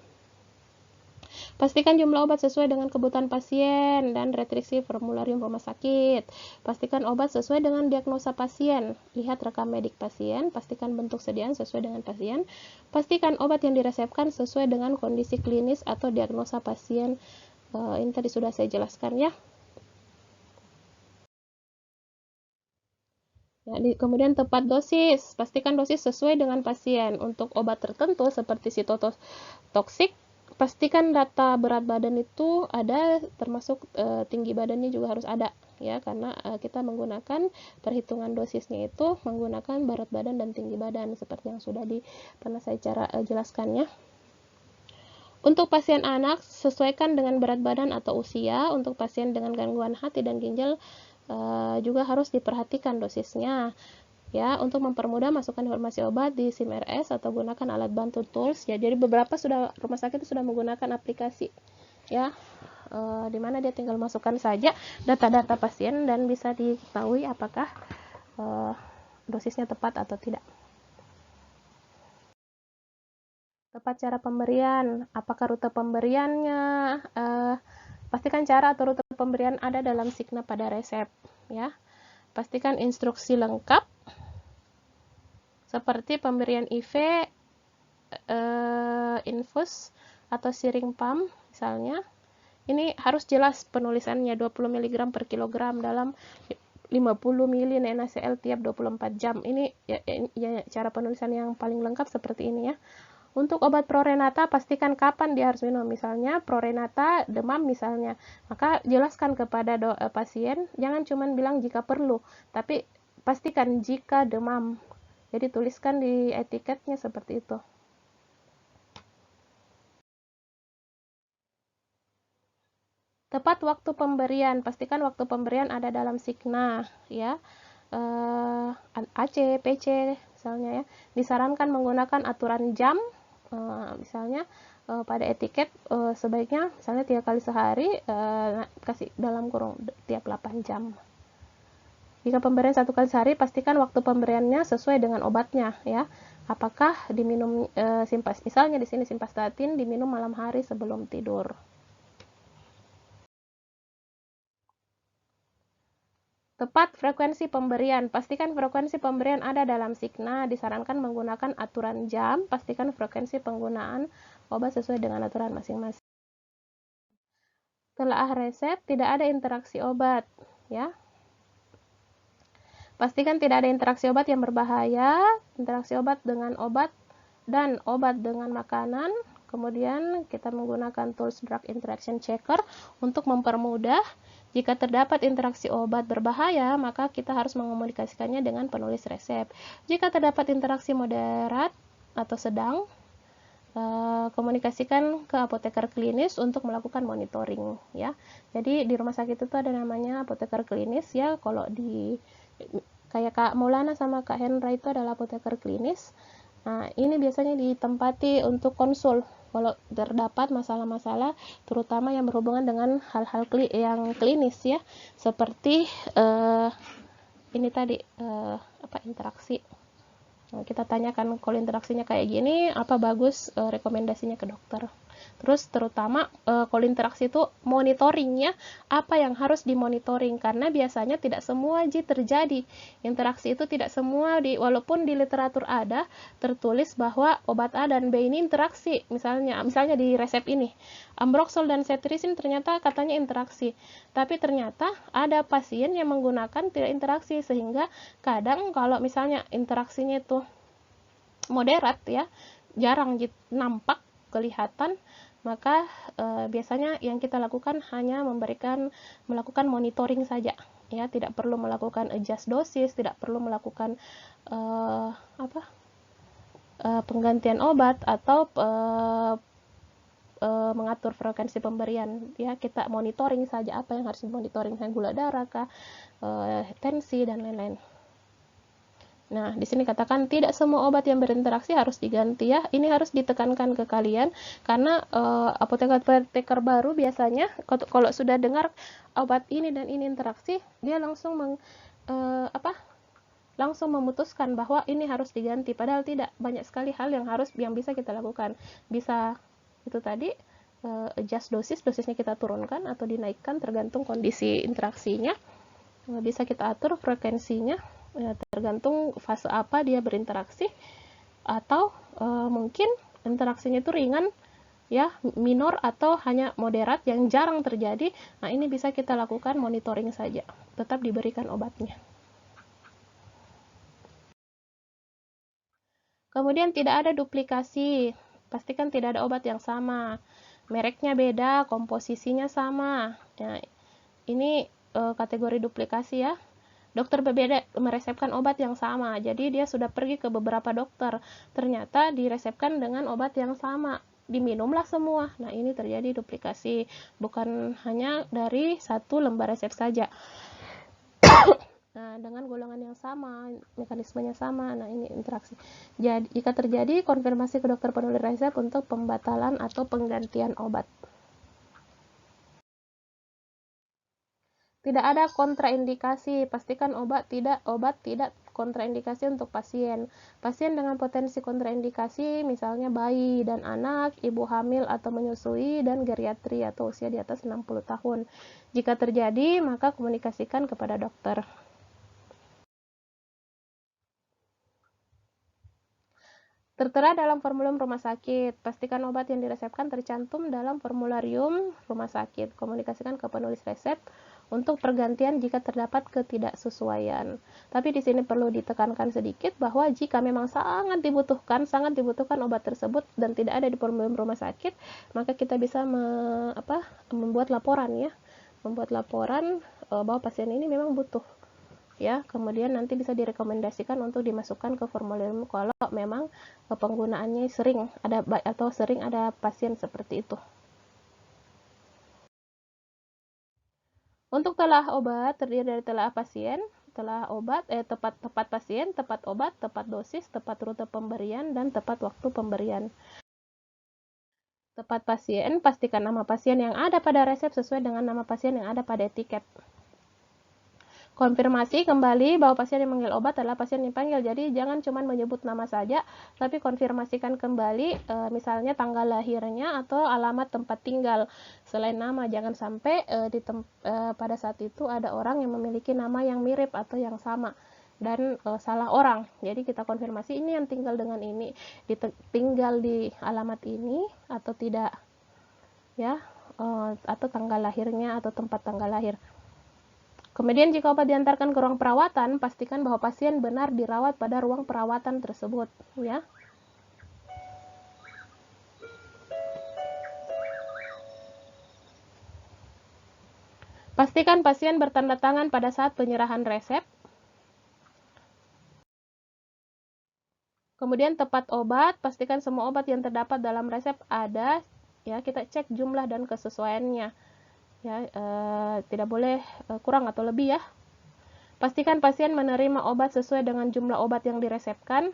Speaker 1: Pastikan jumlah obat sesuai dengan kebutuhan pasien dan retriksi formularium rumah sakit. Pastikan obat sesuai dengan diagnosa pasien. Lihat rekam medik pasien. Pastikan bentuk sediaan sesuai dengan pasien. Pastikan obat yang diresepkan sesuai dengan kondisi klinis atau diagnosa pasien. Ini tadi sudah saya jelaskan ya. Kemudian tepat dosis, pastikan dosis sesuai dengan pasien. Untuk obat tertentu seperti sitotoksik, pastikan data berat badan itu ada, termasuk tinggi badannya juga harus ada ya, karena kita menggunakan perhitungan dosisnya itu menggunakan berat badan dan tinggi badan seperti yang sudah pernah saya jelaskan ya. Untuk pasien anak, sesuaikan dengan berat badan atau usia. Untuk pasien dengan gangguan hati dan ginjal juga harus diperhatikan dosisnya ya. Untuk mempermudah masukkan informasi obat di SIM RS atau gunakan alat bantu tools ya. Jadi beberapa rumah sakit sudah menggunakan aplikasi ya, dimana dia tinggal masukkan saja data-data pasien dan bisa diketahui apakah dosisnya tepat atau tidak. Tepat cara pemberian, apakah rute pemberiannya, pastikan cara atau rute pemberian ada dalam signa pada resep ya. Pastikan instruksi lengkap seperti pemberian IV, infus atau syring pump misalnya. Ini harus jelas penulisannya, 20 mg per kilogram dalam 50 ml NaCl tiap 24 jam. Ini ya, cara penulisan yang paling lengkap seperti ini ya. Untuk obat prorenata, pastikan kapan dia harus minum. Misalnya prorenata demam misalnya, maka jelaskan kepada pasien, jangan cuma bilang jika perlu, tapi pastikan jika demam. Jadi tuliskan di etiketnya seperti itu. Tepat waktu pemberian, pastikan waktu pemberian ada dalam signa ya. AC, PC misalnya ya. Disarankan menggunakan aturan jam. Misalnya pada etiket sebaiknya misalnya 3 kali sehari, kasih dalam kurung tiap 8 jam. Jika pemberian 1 kali sehari, pastikan waktu pemberiannya sesuai dengan obatnya ya. Apakah diminum misalnya di sini simvastatin diminum malam hari sebelum tidur. Tepat frekuensi pemberian, pastikan frekuensi pemberian ada dalam signa. Disarankan menggunakan aturan jam, pastikan frekuensi penggunaan obat sesuai dengan aturan masing-masing. Telaah resep, tidak ada interaksi obat ya. Pastikan tidak ada interaksi obat yang berbahaya, interaksi obat dengan obat dan obat dengan makanan. Kemudian kita menggunakan tools drug interaction checker untuk mempermudah. Jika terdapat interaksi obat berbahaya, maka kita harus mengomunikasikannya dengan penulis resep. Jika terdapat interaksi moderat atau sedang, komunikasikan ke apoteker klinis untuk melakukan monitoring ya. Jadi di rumah sakit itu ada namanya apoteker klinis ya. Kalau kayak Kak Maulana sama Kak Hendra itu adalah apoteker klinis. Nah, ini biasanya ditempati untuk konsul kalau terdapat masalah-masalah terutama yang berhubungan dengan hal-hal yang klinis ya, seperti ini tadi interaksi. Nah, kita tanyakan kalau interaksinya kayak gini, apa bagus rekomendasinya ke dokter. Terus terutama kalau interaksi itu monitoringnya, apa yang harus dimonitoring, karena biasanya tidak semua terjadi interaksi itu, tidak semua walaupun di literatur ada tertulis bahwa obat A dan B ini interaksi, misalnya di resep ini ambroxol dan cetirizine ternyata katanya interaksi, tapi ternyata ada pasien yang menggunakan tidak interaksi, sehingga kadang kalau misalnya interaksinya itu moderat ya, jarang nampak kelihatan, maka biasanya yang kita lakukan hanya melakukan monitoring saja ya, tidak perlu melakukan adjust dosis, tidak perlu melakukan penggantian obat atau mengatur frekuensi pemberian ya. Kita monitoring saja apa yang harus dimonitoring, gula darah kah, tensi dan lain-lain. Nah, di sini katakan tidak semua obat yang berinteraksi harus diganti ya. Ini harus ditekankan ke kalian karena apoteker baru biasanya kalau sudah dengar obat ini dan ini interaksi, dia langsung langsung memutuskan bahwa ini harus diganti, padahal tidak. Banyak sekali hal yang bisa kita lakukan. Bisa itu tadi adjust dosisnya kita turunkan atau dinaikkan tergantung kondisi interaksinya. Bisa kita atur frekuensinya tergantung fase apa dia berinteraksi, atau mungkin interaksinya itu ringan ya, minor atau hanya moderat yang jarang terjadi. Nah, ini bisa kita lakukan monitoring saja, tetap diberikan obatnya. Kemudian tidak ada duplikasi, pastikan tidak ada obat yang sama, mereknya beda, komposisinya sama. Nah, ini kategori duplikasi ya. Dokter berbeda meresepkan obat yang sama, jadi dia sudah pergi ke beberapa dokter, ternyata diresepkan dengan obat yang sama, diminumlah semua. Nah, ini terjadi duplikasi, bukan hanya dari satu lembar resep saja. Nah, dengan golongan yang sama, mekanismenya sama. Nah, ini interaksi. Jadi, jika terjadi, konfirmasi ke dokter penulis resep untuk pembatalan atau penggantian obat. Tidak ada kontraindikasi, pastikan obat tidak kontraindikasi untuk pasien. Pasien dengan potensi kontraindikasi misalnya bayi dan anak, ibu hamil atau menyusui, dan geriatri atau usia di atas 60 tahun. Jika terjadi, maka komunikasikan kepada dokter. Tertera dalam formularium rumah sakit. Pastikan obat yang diresepkan tercantum dalam formularium rumah sakit. Komunikasikan ke penulis resep untuk pergantian jika terdapat ketidaksesuaian. Tapi di sini perlu ditekankan sedikit bahwa jika memang sangat dibutuhkan obat tersebut dan tidak ada di formularium rumah sakit, maka kita bisa membuat laporan ya. Membuat laporan bahwa pasien ini memang butuh. Ya, kemudian nanti bisa direkomendasikan untuk dimasukkan ke formularium kalau memang penggunaannya sering ada pasien seperti itu. Untuk telah obat terdiri dari telah pasien, telah obat, tepat pasien, tepat obat, tepat dosis, tepat rute pemberian, dan tepat waktu pemberian. Tepat pasien, pastikan nama pasien yang ada pada resep sesuai dengan nama pasien yang ada pada etiket. Konfirmasi kembali bahwa pasien yang memanggil obat adalah pasien yang dipanggil. Jadi jangan cuma menyebut nama saja, tapi konfirmasikan kembali misalnya tanggal lahirnya atau alamat tempat tinggal. Selain nama, jangan sampai pada saat itu ada orang yang memiliki nama yang mirip atau yang sama dan salah orang. Jadi kita konfirmasi ini yang tinggal dengan ini, tinggal di alamat ini atau tidak ya, atau tanggal lahirnya atau tempat tanggal lahir. Kemudian jika obat diantarkan ke ruang perawatan, pastikan bahwa pasien benar dirawat pada ruang perawatan tersebut, ya. Pastikan pasien bertanda tangan pada saat penyerahan resep. Kemudian tepat obat, pastikan semua obat yang terdapat dalam resep ada, ya. Kita cek jumlah dan kesesuaiannya. Ya, tidak boleh kurang atau lebih ya. Pastikan pasien menerima obat sesuai dengan jumlah obat yang diresepkan.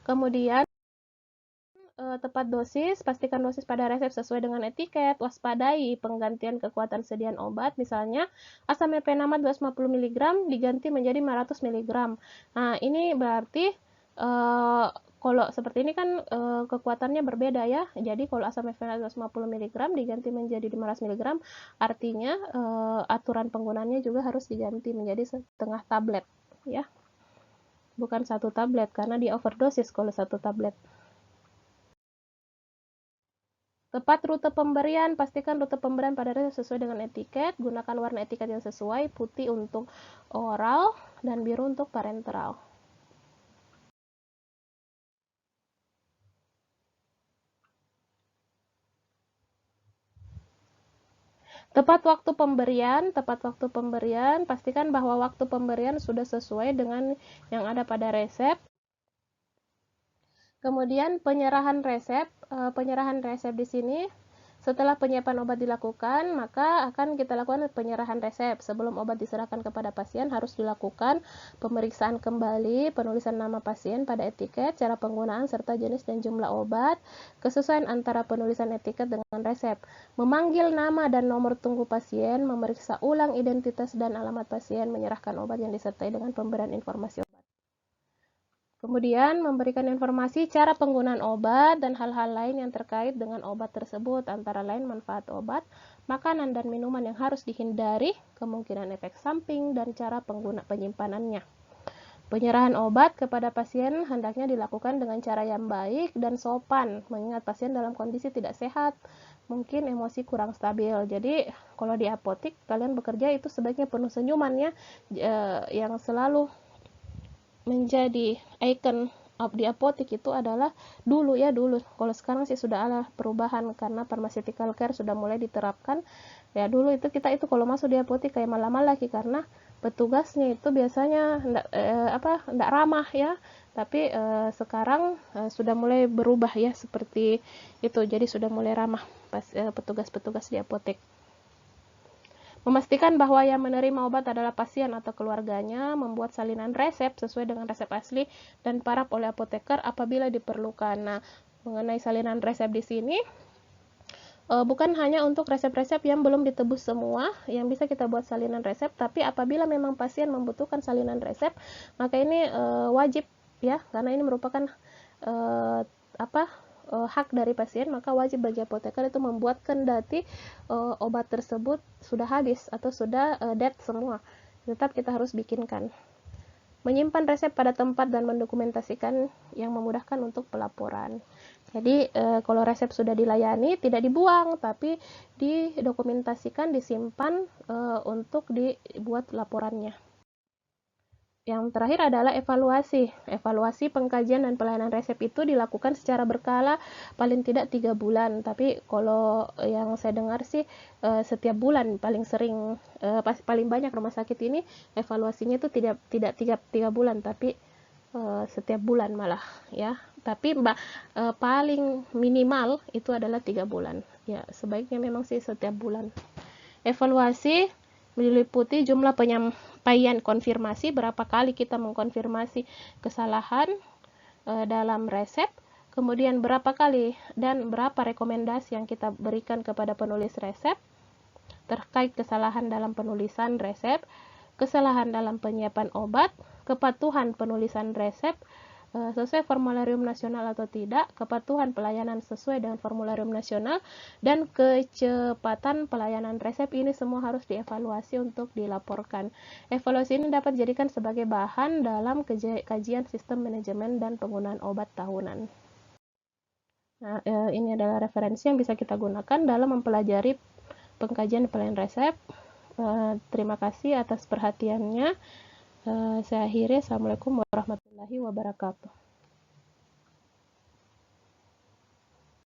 Speaker 1: Kemudian tepat dosis, pastikan dosis pada resep sesuai dengan etiket. Waspadai penggantian kekuatan sediaan obat, misalnya asam mefenamat 250 mg diganti menjadi 500 mg. Nah, ini berarti kalau seperti ini kan kekuatannya berbeda ya. Jadi kalau asam mefenamat 250 mg diganti menjadi 500 mg, artinya aturan penggunaannya juga harus diganti menjadi setengah tablet ya. Bukan satu tablet karena di overdosis kalau satu tablet. Tepat rute pemberian, pastikan rute pemberian pada resep sesuai dengan etiket. Gunakan warna etiket yang sesuai, putih untuk oral dan biru untuk parenteral. Tepat waktu pemberian, pastikan bahwa waktu pemberian sudah sesuai dengan yang ada pada resep. Kemudian penyerahan resep di sini setelah penyiapan obat dilakukan, maka akan kita lakukan penyerahan resep. Sebelum obat diserahkan kepada pasien harus dilakukan pemeriksaan kembali, penulisan nama pasien pada etiket, cara penggunaan serta jenis dan jumlah obat, kesesuaian antara penulisan etiket dengan resep, memanggil nama dan nomor tunggu pasien, memeriksa ulang identitas dan alamat pasien, menyerahkan obat yang disertai dengan pemberian informasi obat. Kemudian memberikan informasi cara penggunaan obat dan hal-hal lain yang terkait dengan obat tersebut, antara lain manfaat obat, makanan dan minuman yang harus dihindari, kemungkinan efek samping, dan cara penyimpanannya. Penyerahan obat kepada pasien hendaknya dilakukan dengan cara yang baik dan sopan, mengingat pasien dalam kondisi tidak sehat, mungkin emosi kurang stabil. Jadi kalau di apotik kalian bekerja itu sebaiknya penuh senyuman ya, yang selalu menjadi ikon di apotik itu adalah dulu. Kalau sekarang sih sudah ada perubahan karena pharmaceutical care sudah mulai diterapkan. Ya dulu itu kita itu kalau masuk di apotik kayak malah lagi karena petugasnya itu biasanya enggak ramah ya. Tapi sekarang sudah mulai berubah ya seperti itu. Jadi sudah mulai ramah petugas-petugas di apotek. Memastikan bahwa yang menerima obat adalah pasien atau keluarganya, membuat salinan resep sesuai dengan resep asli dan paraf oleh apoteker apabila diperlukan. Nah, mengenai salinan resep di sini, bukan hanya untuk resep-resep yang belum ditebus semua, yang bisa kita buat salinan resep, tapi apabila memang pasien membutuhkan salinan resep, maka ini wajib ya, karena ini merupakan hak dari pasien, maka wajib bagi apoteker itu membuat kendati obat tersebut sudah habis atau sudah dead semua, tetap kita harus bikinkan. Menyimpan resep pada tempat dan mendokumentasikan yang memudahkan untuk pelaporan. Jadi kalau resep sudah dilayani tidak dibuang, tapi didokumentasikan, disimpan untuk dibuat laporannya. Yang terakhir adalah evaluasi. Evaluasi pengkajian dan pelayanan resep itu dilakukan secara berkala paling tidak 3 bulan. Tapi kalau yang saya dengar sih setiap bulan paling sering, paling banyak rumah sakit ini evaluasinya itu tidak 3 bulan, tapi setiap bulan malah ya. Tapi paling minimal itu adalah 3 bulan. Ya, sebaiknya memang sih setiap bulan. Evaluasi meliputi jumlah penyampaian konfirmasi, berapa kali kita mengkonfirmasi kesalahan dalam resep, kemudian berapa kali dan berapa rekomendasi yang kita berikan kepada penulis resep terkait kesalahan dalam penulisan resep, kesalahan dalam penyiapan obat, kepatuhan penulisan resep sesuai formularium nasional atau tidak, kepatuhan pelayanan sesuai dengan formularium nasional, dan kecepatan pelayanan resep. Ini semua harus dievaluasi untuk dilaporkan. Evaluasi ini dapat dijadikan sebagai bahan dalam kajian sistem manajemen dan penggunaan obat tahunan. Nah, ini adalah referensi yang bisa kita gunakan dalam mempelajari pengkajian pelayanan resep. Terima kasih atas perhatiannya. Saya akhiri. Assalamualaikum warahmatullahi wabarakatuh.